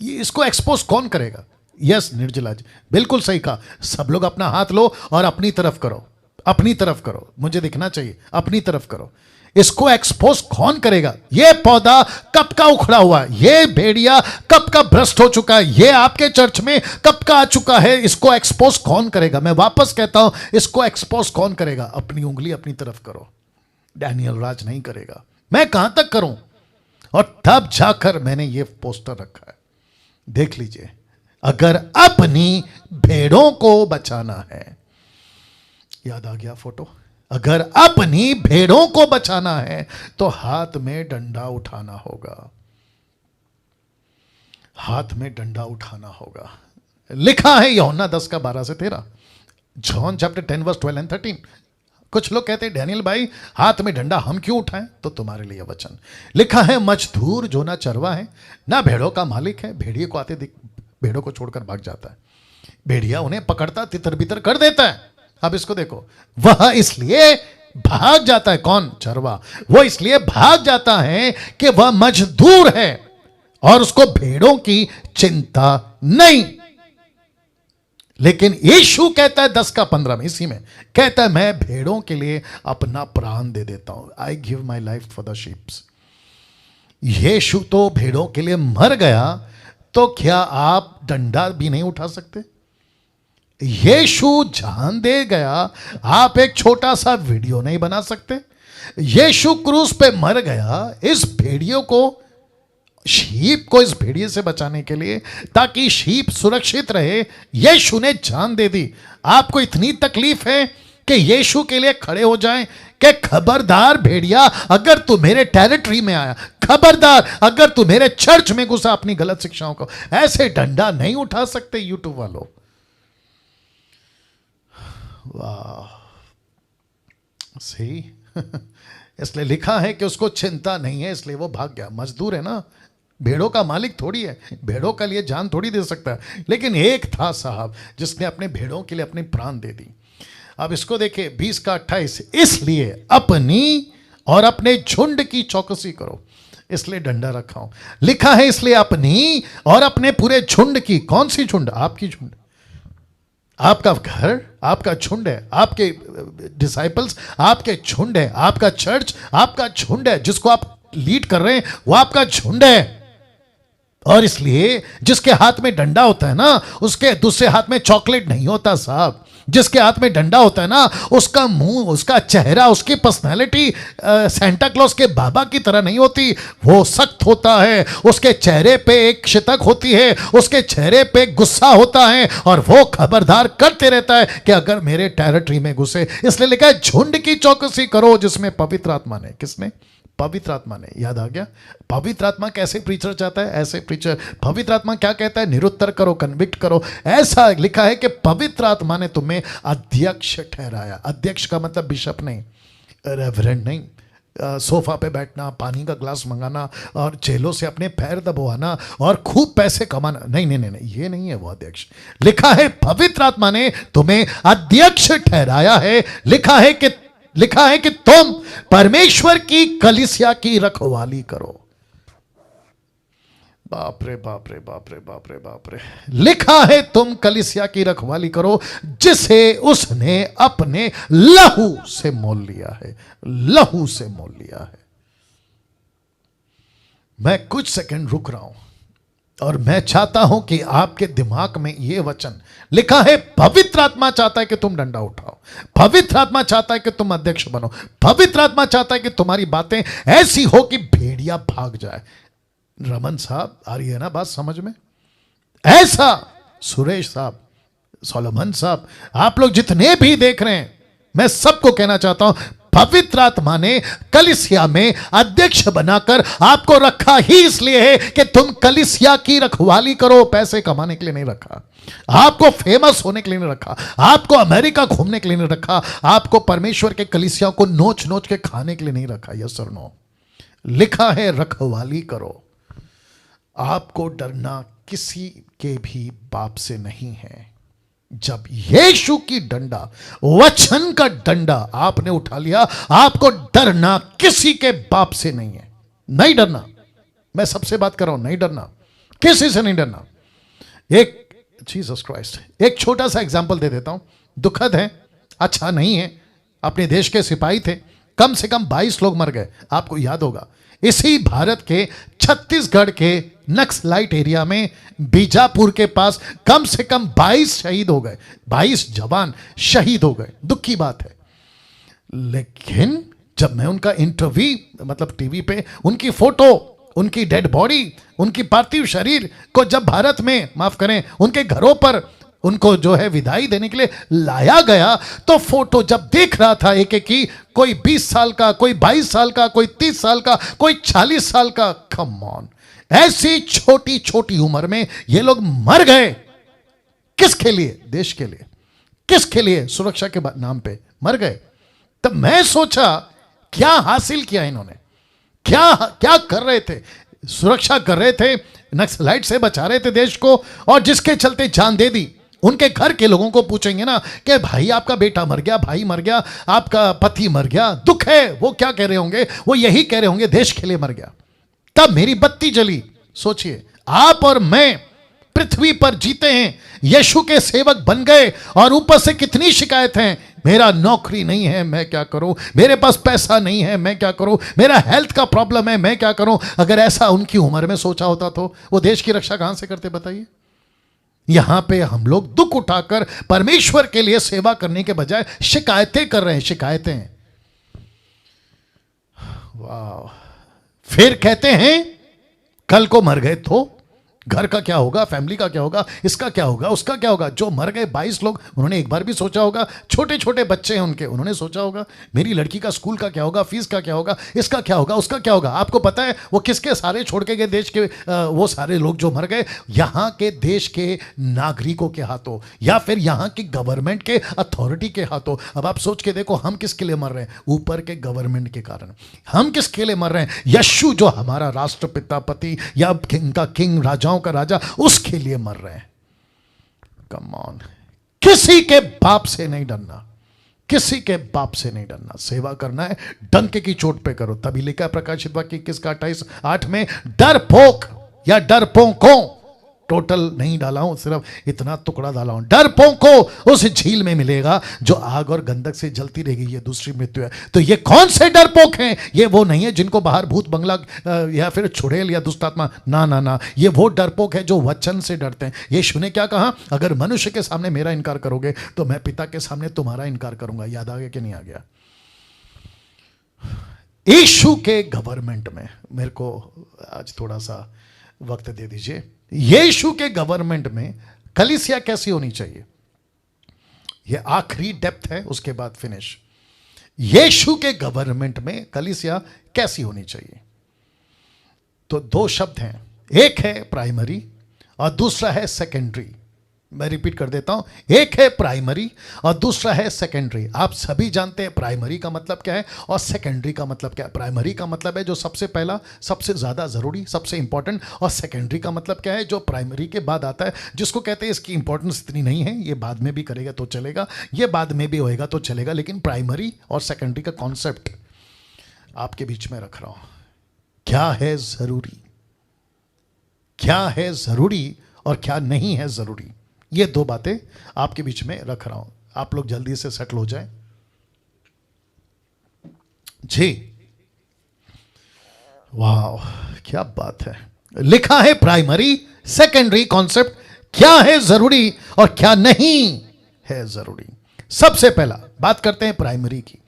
ये इसको एक्सपोज कौन करेगा? यस निर्जला जी, बिल्कुल सही कहा। सब लोग अपना हाथ लो और अपनी तरफ करो, अपनी तरफ करो, मुझे दिखना चाहिए, अपनी तरफ करो। इसको एक्सपोज कौन करेगा? ये पौधा कब का उखड़ा हुआ है? ये भेड़िया कब का भ्रष्ट हो चुका है? ये आपके चर्च में कब का आ चुका है? इसको एक्सपोज कौन करेगा? मैं वापस कहता हूं, इसको एक्सपोज कौन करेगा? अपनी उंगली अपनी तरफ करो। डैनियल राज नहीं करेगा। मैं कहां तक करूं? और तब जाकर मैंने ये पोस्टर रखा है, देख लीजिए। अगर अपनी भेड़ों को बचाना है, याद आ गया फोटो? अगर अपनी भेड़ों को बचाना है तो हाथ में डंडा उठाना होगा, हाथ में डंडा उठाना होगा। लिखा है यूहन्ना 10:12-13, जॉन चैप्टर 10 वर्स 12 and 13। कुछ लोग कहते हैं डैनियल भाई हाथ में डंडा हम क्यों उठाएं? तो तुम्हारे लिए वचन लिखा है, मजदूर जो ना चरवा है ना भेड़ों का मालिक है, भेड़िए को आते भेड़ों को छोड़कर भाग जाता है, भेड़िया उन्हें पकड़ता तितर बितर कर देता है। अब इसको देखो, वह इसलिए भाग जाता है। कौन? चरवा। वो इसलिए भाग जाता है कि वह मजदूर है और उसको भेड़ों की चिंता नहीं। लेकिन यीशु कहता है 10:15 में, इसी में कहता है, मैं भेड़ों के लिए अपना प्राण दे देता हूं। I give my life for the sheeps. Yeshu तो भेड़ों के लिए मर गया, तो क्या आप डंडा भी नहीं उठा सकते? यीशु जान दे गया, आप एक छोटा सा वीडियो नहीं बना सकते? यीशु क्रूस पे मर गया इस भेड़ियों को, शीप को इस भेड़िए से बचाने के लिए, ताकि शीप सुरक्षित रहे। यीशु ने जान दे दी। आपको इतनी तकलीफ है कि यीशु के लिए खड़े हो जाएं कि खबरदार भेड़िया, अगर तू मेरे टेरिटरी में आया, खबरदार अगर तू मेरे चर्च में घुसा अपनी गलत शिक्षाओं को, ऐसे डंडा नहीं उठा सकते यूट्यूब वालों। वाह, सही। इसलिए लिखा है कि उसको चिंता नहीं है, इसलिए वो भाग गया। मजदूर है ना, भेड़ों का मालिक थोड़ी है, भेड़ों का लिए जान थोड़ी दे सकता है। लेकिन एक था साहब जिसने अपने भेड़ों के लिए अपनी प्राण दे दी। अब इसको देखिए 20:28, इसलिए अपनी और अपने झुंड की चौकसी करो, इसलिए डंडा रखा हूं। लिखा है इसलिए अपनी और अपने पूरे झुंड की। कौन सी झुंड? आपकी झुंड, आपका घर, आपका झुंड है, आपके डिसाइपल्स आपके झुंड है, आपका चर्च आपका झुंड है, जिसको आप लीड कर रहे हैं वो आपका झुंड है। और इसलिए जिसके हाथ में डंडा होता है ना, उसके दूसरे हाथ में चॉकलेट नहीं होता साहब। जिसके हाथ में डंडा होता है ना, उसका मुंह, उसका चेहरा, उसकी पर्सनैलिटी सेंटा क्लॉज के बाबा की तरह नहीं होती। वो सख्त होता है, उसके चेहरे पे एक शितक होती है, उसके चेहरे पे गुस्सा होता है, और वो खबरदार करते रहता है कि अगर मेरे टेरिटरी में घुसे। इसलिए लिखा है झुंड की चौकसी करो जिसमें पवित्र आत्मा ने। किसने? पवित्र आत्मा ने। याद आ गया? पवित्र आत्मा कैसे प्रीचर चाहता है, ऐसे प्रीचर। पवित्र आत्मा क्या कहता है? निरुत्तर करो, कन्विक्ट करो। ऐसा लिखा है कि पवित्र आत्मा ने तुम्हें अध्यक्ष ठहराया। अध्यक्ष का मतलब बिशप नहीं, रेवरेंड नहीं, सोफा पे बैठना, पानी का ग्लास मंगाना और जेलों से अपने पैर दबवाना और खूब पैसे कमाना, नहीं नहीं नहीं, नहीं, ये नहीं है वो अध्यक्ष। लिखा है पवित्र आत्मा ने तुम्हें अध्यक्ष ठहराया है। लिखा है कि तुम परमेश्वर की कलीसिया की रखवाली करो। बाप रे बाप रे बाप रे बाप रे बाप रे। लिखा है तुम कलीसिया की रखवाली करो जिसे उसने अपने लहू से मोल लिया है। लहू से मोल लिया है। मैं कुछ सेकंड रुक रहा हूं और मैं चाहता हूं कि आपके दिमाग में यह वचन लिखा है। पवित्र आत्मा चाहता है कि तुम डंडा उठाओ। पवित्र आत्मा चाहता है कि तुम अध्यक्ष बनो। पवित्र आत्मा चाहता है कि तुम्हारी बातें ऐसी हो कि भेड़िया भाग जाए। रमन साहब, आ रही है ना बात समझ में? ऐसा सुरेश साहब, सोलोमन साहब, आप लोग जितने भी देख रहे हैं, मैं सबको कहना चाहता हूं, पवित्र आत्मा ने कलीसिया में अध्यक्ष बनाकर आपको रखा ही इसलिए है कि तुम कलीसिया की रखवाली करो। पैसे कमाने के लिए नहीं रखा, आपको फेमस होने के लिए नहीं रखा, आपको अमेरिका घूमने के लिए नहीं रखा, आपको परमेश्वर के कलीसिया को नोच नोच के खाने के लिए नहीं रखा। यस और नो? लिखा है रखवाली करो। आपको डरना किसी के भी बाप से नहीं है। जब यीशु की डंडा, वचन का डंडा आपने उठा लिया, आपको डरना किसी के बाप से नहीं है। नहीं डरना। मैं सबसे बात कर रहा हूं, नहीं डरना, किसी से नहीं डरना। एक जीसस क्राइस्ट, एक छोटा सा एग्जांपल दे देता हूं, दुखद है, अच्छा नहीं है। अपने देश के सिपाही थे, कम से कम 22 लोग मर गए। आपको याद होगा, इसी भारत के छत्तीसगढ़ के नक्सलाइट एरिया में बीजापुर के पास कम से कम 22 शहीद हो गए, 22 जवान शहीद हो गए। दुख की बात है। लेकिन जब मैं उनका इंटरव्यू, मतलब टीवी पे उनकी फोटो, उनकी डेड बॉडी, उनकी पार्थिव शरीर को जब भारत में, माफ करें, उनके घरों पर उनको जो है विदाई देने के लिए लाया गया, तो फोटो जब देख रहा था एक एक की, कोई 20 साल का, कोई 22 साल का, कोई 30 साल का, कोई 40 साल का। कम ऑन, ऐसी छोटी छोटी उम्र में ये लोग मर गए। किसके लिए? देश के लिए। किसके लिए? सुरक्षा के नाम पे मर गए। तब मैं सोचा, क्या हासिल किया इन्होंने? क्या क्या कर रहे थे? सुरक्षा कर रहे थे, नक्सलाइट से बचा रहे थे देश को, और जिसके चलते जान दे दी। उनके घर के लोगों को पूछेंगे ना कि भाई आपका बेटा मर गया, भाई मर गया, आपका पति मर गया, दुख है। वो क्या कह रहे होंगे? वो यही कह रहे होंगे, देश के लिए मर गया। तब मेरी बत्ती जली। सोचिए, आप और मैं पृथ्वी पर जीते हैं, यीशु के सेवक बन गए, और ऊपर से कितनी शिकायत है। मेरा नौकरी नहीं है, मैं क्या करूं? मेरे पास पैसा नहीं है, मैं क्या करूं? मेरा हेल्थ का प्रॉब्लम है, मैं क्या करूं? अगर ऐसा उनकी उम्र में सोचा होता तो वो देश की रक्षा कहां से करते, बताइए? यहां पे हम लोग दुख उठाकर परमेश्वर के लिए सेवा करने के बजाय शिकायतें कर रहे हैं, शिकायतें। वाह। फिर कहते हैं कल को मर गए तो घर का क्या होगा, फैमिली का क्या होगा, इसका क्या होगा, उसका क्या होगा। जो मर गए 22 लोग, उन्होंने एक बार भी सोचा होगा? छोटे छोटे बच्चे हैं उनके, उन्होंने सोचा होगा मेरी लड़की का स्कूल का क्या होगा, फीस का क्या होगा, इसका क्या होगा, उसका क्या होगा। आपको पता है वो किसके सारे छोड़ के गए देश के? वो सारे लोग जो मर गए, यहाँ के देश के नागरिकों के हाथों, या फिर यहाँ की गवर्नमेंट के अथॉरिटी के हाथों। अब आप सोच के देखो, हम किसके लिए मर रहे हैं? ऊपर के गवर्नमेंट के कारण। हम किसके लिए मर रहे हैं? यीशु जो हमारा राष्ट्रपिता, पति, या किंग का किंग, राजाओं का राजा, उसके लिए मर रहे हैं। Come on. किसी के बाप से नहीं डरना, किसी के बाप से नहीं डरना। सेवा करना है, डंके की चोट पे करो। तभी लिखा है प्रकाशित वाक्य 21 का 28-8 में, डरपोक या डरपोकों टोटल नहीं डाला हूं, सिर्फ इतना टुकड़ा डाला हूं। डरपोक को उस झील में मिलेगा जो आग और गंधक से जलती रहेगी, ये दूसरी मृत्यु है। तो ये कौन से डरपोक हैं? ये वो नहीं है जिनको बाहर भूत बंगला या फिर छुड़ैल या दुष्टात्मा, ना ना ना, ये वो डरपोक है जो वचन से डरते हैं। यीशु ने क्या कहा? अगर मनुष्य के सामने मेरा इनकार करोगे तो मैं पिता के सामने तुम्हारा इनकार करूंगा। याद आ गया कि नहीं आ गया? यीशु के गवर्नमेंट में, मेरे को आज थोड़ा सा वक्त दे दीजिए। यीशु के गवर्नमेंट में कलीसिया कैसी होनी चाहिए? यह आखिरी डेप्थ है, उसके बाद फिनिश। यीशु के गवर्नमेंट में कलीसिया कैसी होनी चाहिए? तो दो शब्द हैं, एक है प्राइमरी और दूसरा है सेकेंडरी। मैं रिपीट कर देता हूं, एक है प्राइमरी और दूसरा है सेकेंडरी। आप सभी जानते हैं प्राइमरी का मतलब क्या है और सेकेंडरी का मतलब क्या है। प्राइमरी का मतलब है जो सबसे पहला, सबसे ज्यादा जरूरी, सबसे इंपॉर्टेंट, और सेकेंडरी का मतलब क्या है? जो प्राइमरी के बाद आता है, जिसको कहते हैं इसकी इंपॉर्टेंस इतनी नहीं है, ये बाद में भी करेगा तो चलेगा, ये बाद में भी होएगा तो चलेगा, लेकिन प्राइमरी और सेकेंडरी का कॉन्सेप्ट आपके बीच में रख रहा हूं। क्या है जरूरी, क्या है जरूरी और क्या नहीं है जरूरी, ये दो बातें आपके बीच में रख रहा हूं। आप लोग जल्दी से सेटल हो जाएं जी। वाह, क्या बात है। लिखा है प्राइमरी, सेकेंडरी कॉन्सेप्ट, क्या है जरूरी और क्या नहीं है जरूरी। सबसे पहला बात करते हैं प्राइमरी की,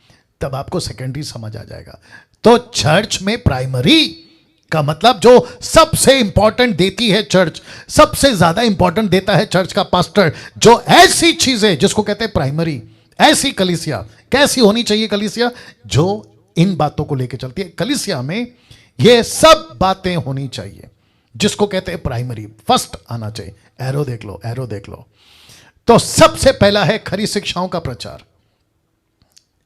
तब आपको सेकेंडरी समझ आ जाएगा। तो चर्च में प्राइमरी का मतलब जो सबसे इंपॉर्टेंट देती है चर्च, सबसे ज्यादा इंपॉर्टेंट देता है चर्च का पास्टर, जो ऐसी चीजें जिसको कहते हैं प्राइमरी, ऐसी कलीसिया कैसी होनी चाहिए? कलीसिया जो इन बातों को लेकर चलती है। कलीसिया में ये सब बातें होनी चाहिए जिसको कहते हैं प्राइमरी, फर्स्ट आना चाहिए। एरो देख लो, एरो देख लो। तो सबसे पहला है खरी शिक्षाओं का प्रचार।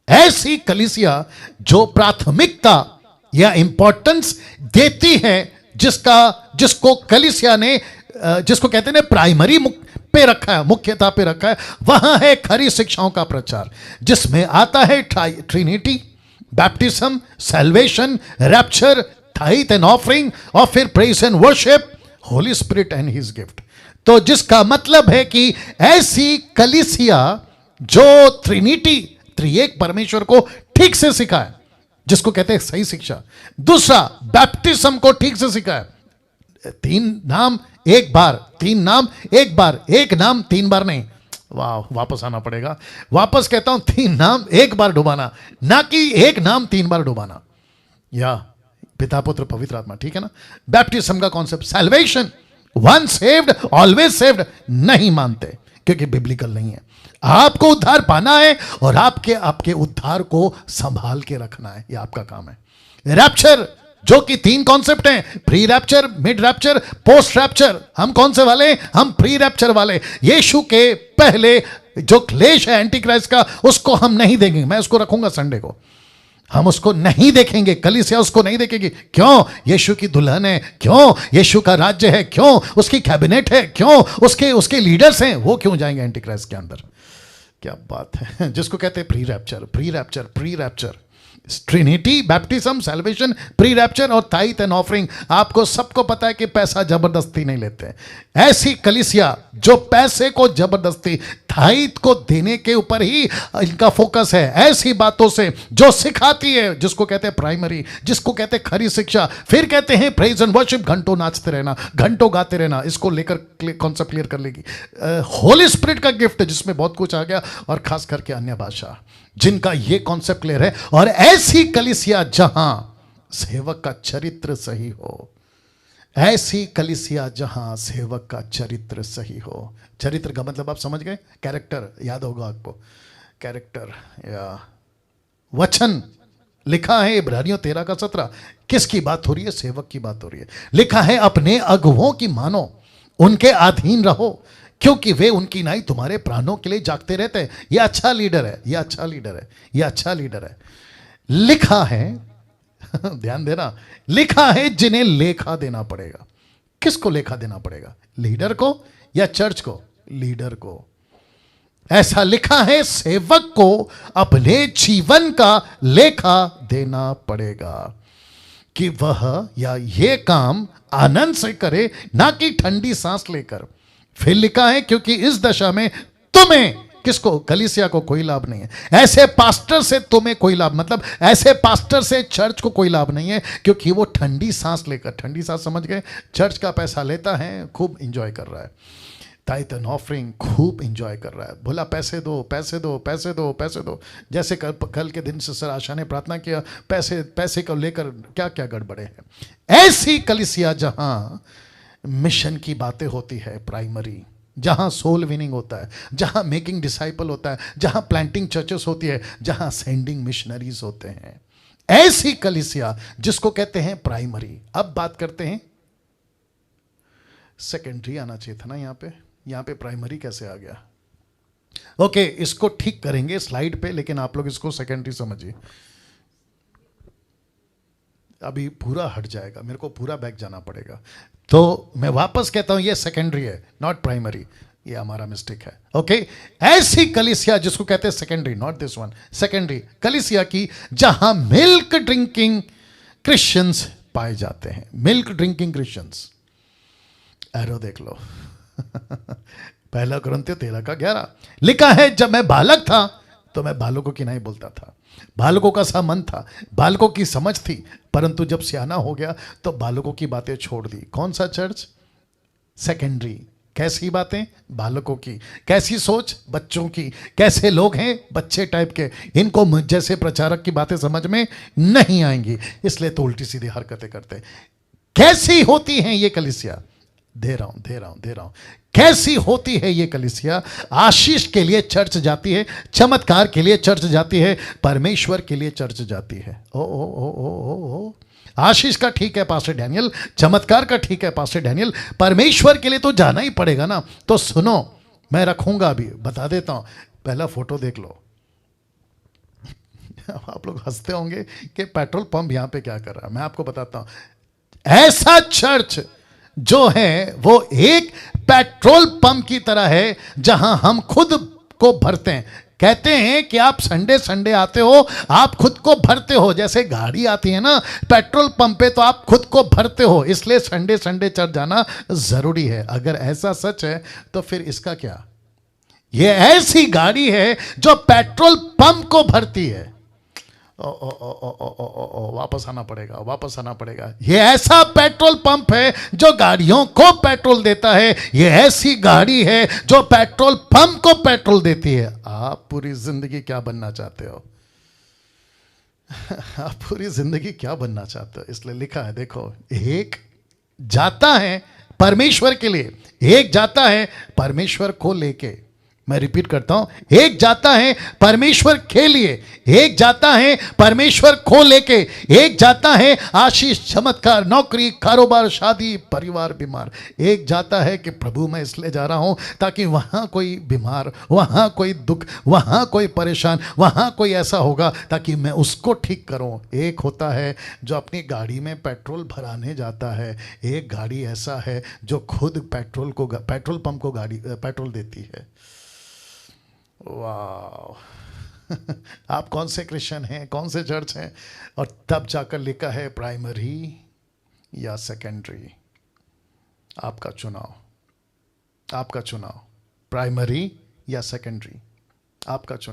ऐसी कलीसिया जो प्राथमिकता या इंपॉर्टेंस देती है, जिसको कलीसिया ने, जिसको कहते हैं प्राइमरी पे रखा है, मुख्यता पे रखा है, वहां है खरी शिक्षाओं का प्रचार, जिसमें आता है Trinity, baptism, salvation, rapture, tithe and offering, और फिर praise and worship, Holi spirit and his gift. तो जिसका मतलब है कि ऐसी कलीसिया जो ट्रिनिटी, त्रिएक परमेश्वर को ठीक से सिखाए, जिसको कहते हैं सही शिक्षा। दूसरा, बैप्टिज्म को ठीक से सिखाए। तीन नाम एक बार, तीन नाम एक बार, एक नाम तीन बार नहीं। वाह, वापस आना पड़ेगा, वापस कहता हूं, तीन नाम एक बार डुबाना, ना कि एक नाम तीन बार डुबाना। या पिता पुत्र पवित्र आत्मा, ठीक है ना। बैप्टिज्म का concept, salvation, one saved always saved नहीं मानते, क्योंकि बिब्लिकल नहीं है। आपको उद्धार पाना है और आपके उद्धार को संभाल के रखना है, यह आपका काम है। रैप्चर, जो कि तीन कॉन्सेप्ट हैं, pre rapture, mid rapture, post rapture. हम कौन से वाले? हम प्री रैप्चर वाले। यीशु के पहले जो क्लेश है एंटी क्राइस्ट का, उसको हम नहीं देंगे। मैं उसको रखूंगा संडे को, हम उसको नहीं देखेंगे, कलीसिया उसको नहीं देखेगी। क्यों? यीशु की दुल्हन है, क्यों? यीशु का राज्य है, क्यों? उसकी कैबिनेट है, क्यों? उसके लीडर्स हैं, वो क्यों जाएंगे एंटी क्राइस्ट के अंदर? क्या बात है। जिसको कहते हैं pre rapture, pre rapture, pre rapture, Trinity, baptism, salvation, pre rapture और टाइथ एंड ऑफरिंग। आपको सबको पता है कि पैसा जबरदस्ती नहीं लेते। ऐसी कलीसिया जो पैसे को जबरदस्ती, टाइथ को देने के ऊपर ही इनका फोकस है, ऐसी बातों से जो सिखाती है, जिसको कहते हैं प्राइमरी, जिसको कहते हैं खरी शिक्षा। फिर कहते हैं प्रेज एंड वर्शिप, घंटों नाचते रहना, घंटों गाते रहना। इसको लेकर कॉन्सेप्ट क्लियर कर लेगी। होली स्पिरिट का गिफ्ट, जिसमें बहुत कुछ आ गया, और खास करके अन्य भाषा, जिनका ये कॉन्सेप्ट क्लियर है। और ऐसी कलीसिया जहां सेवक का चरित्र सही हो, ऐसी कलीसिया जहां सेवक का चरित्र सही हो। चरित्र का मतलब आप समझ गए? कैरेक्टर, याद होगा आपको, कैरेक्टर या वचन। लिखा है इब्रानियों 13:17, किसकी बात हो रही है? सेवक की बात हो रही है। लिखा है अपने अगुवों की मानो, उनके अधीन रहो, क्योंकि वे उनकी नाई तुम्हारे प्राणों के लिए जागते रहते हैं। यह अच्छा लीडर है, यह अच्छा लीडर है, यह अच्छा लीडर है। लिखा है ध्यान देना, लिखा है जिन्हें लेखा देना पड़ेगा। किसको लेखा देना पड़ेगा? लीडर को या चर्च को? लीडर को। ऐसा लिखा है सेवक को अपने जीवन का लेखा देना पड़ेगा। कि वह या ये काम आनंद से करे, ना कि ठंडी सांस लेकर। फिर लिखा है क्योंकि इस दशा में तुम्हें, किसको? कलीसिया को कोई लाभ नहीं है। ऐसे पास्टर से तुम्हें कोई लाभ, मतलब ऐसे पास्टर से चर्च को कोई लाभ नहीं है, क्योंकि वो ठंडी सांस लेकर, ठंडी सांस समझ गए, चर्च का पैसा लेता है, खूब इंजॉय कर रहा है, टाइथ एंड ऑफरिंग खूब इंजॉय कर रहा है, बोला पैसे दो पैसे दो पैसे दो पैसे दो। जैसे कल के दिन सिस्टर आशा ने प्रार्थना किया, पैसे पैसे को लेकर क्या क्या गड़बड़े हैं। ऐसी कलीसिया जहां मिशन की बातें होती है, प्राइमरी, जहां सोल विनिंग होता है, जहां मेकिंग डिसाइपल होता है, जहां प्लांटिंग चर्चेस होती है, जहां सेंडिंग मिशनरीज होते हैं, ऐसी कलीसिया जिसको कहते हैं प्राइमरी। अब बात करते हैं, सेकेंडरी आना चाहिए था ना यहां पे प्राइमरी कैसे आ गया? ओके, इसको ठीक करेंगे स्लाइड पे, लेकिन आप लोग इसको सेकेंडरी समझिए। अभी पूरा हट जाएगा, मेरे को पूरा बैक जाना पड़ेगा, तो मैं वापस कहता हूं ये सेकेंडरी है, नॉट प्राइमरी। ये हमारा मिस्टेक है। ओके, ऐसी कलीसिया जिसको कहते हैं secondary, not this one, secondary कलीसिया की जहां मिल्क ड्रिंकिंग क्रिश्चियंस पाए जाते हैं। मिल्क ड्रिंकिंग क्रिश्चियंस, एरो देख लो पहला कुरिन्थियों 13:11 लिखा है, जब मैं बालक था तो मैं बालकों की नहीं बोलता था, बालकों का सा मन था, बालकों की समझ थी, परंतु जब सियाना हो गया तो बालकों की बातें छोड़ दी। कौन सा चर्च? सेकेंडरी। कैसी बातें? बालकों की। कैसी सोच? बच्चों की। कैसे लोग हैं? बच्चे टाइप के, इनको मुझ जैसे प्रचारक की बातें समझ में नहीं आएंगी, इसलिए तो उल्टी सीधी हरकतें करते। कैसी होती हैं ये कलीसिया? दे रहा हूं। कैसी होती है ये कलीसिया? आशीष के लिए चर्च जाती है, चमत्कार के लिए चर्च जाती है, परमेश्वर के लिए चर्च जाती है। ओ ओ ओ ओ ओ ओ आशीष का ठीक है पास्टर डैनियल, चमत्कार का ठीक है पास्टर डैनियल, परमेश्वर के लिए तो जाना ही पड़ेगा ना। तो सुनो, मैं रखूंगा, अभी बता देता हूं, पहला फोटो देख लो आप लोग हंसते होंगे कि पेट्रोल पंप यहां पे क्या कर रहा है। मैं आपको बताता हूं, ऐसा चर्च जो है वो एक पेट्रोल पंप की तरह है, जहां हम खुद को भरते हैं। कहते हैं कि आप संडे संडे आते हो, आप खुद को भरते हो, जैसे गाड़ी आती है ना पेट्रोल पंप पे, तो आप खुद को भरते हो, इसलिए संडे संडे चर्च जाना जरूरी है। अगर ऐसा सच है तो फिर इसका क्या? ये ऐसी गाड़ी है जो पेट्रोल पंप को भरती है। वापस आना पड़ेगा। ये ऐसा पेट्रोल पंप है जो गाड़ियों को पेट्रोल देता है, ये ऐसी गाड़ी है जो पेट्रोल पंप को पेट्रोल देती है। आप पूरी जिंदगी क्या बनना चाहते हो? आप पूरी जिंदगी क्या बनना चाहते हो? इसलिए लिखा है, देखो, एक जाता है परमेश्वर के लिए, एक जाता है परमेश्वर को लेके। मैं रिपीट करता हूं, एक जाता है परमेश्वर के लिए, एक जाता है परमेश्वर को लेके, एक जाता है आशीष, चमत्कार, नौकरी, कारोबार, शादी, परिवार, बीमार। एक जाता है कि प्रभु मैं इसलिए जा रहा हूं ताकि वहां कोई बीमार, वहां कोई दुख, वहां कोई परेशान, वहां कोई ऐसा होगा ताकि मैं उसको ठीक करूं। एक होता है जो अपनी गाड़ी में पेट्रोल भराने जाता है, एक गाड़ी ऐसा है जो खुद पेट्रोल पंप को गाड़ी पेट्रोल देती है। वाह आप कौन से क्रिश्चियन हैं, कौन से चर्च हैं? और तब जाकर लिखा है प्राइमरी या सेकेंडरी। आपका चुनाव, प्राइमरी या सेकेंडरी, आपका चुनाव।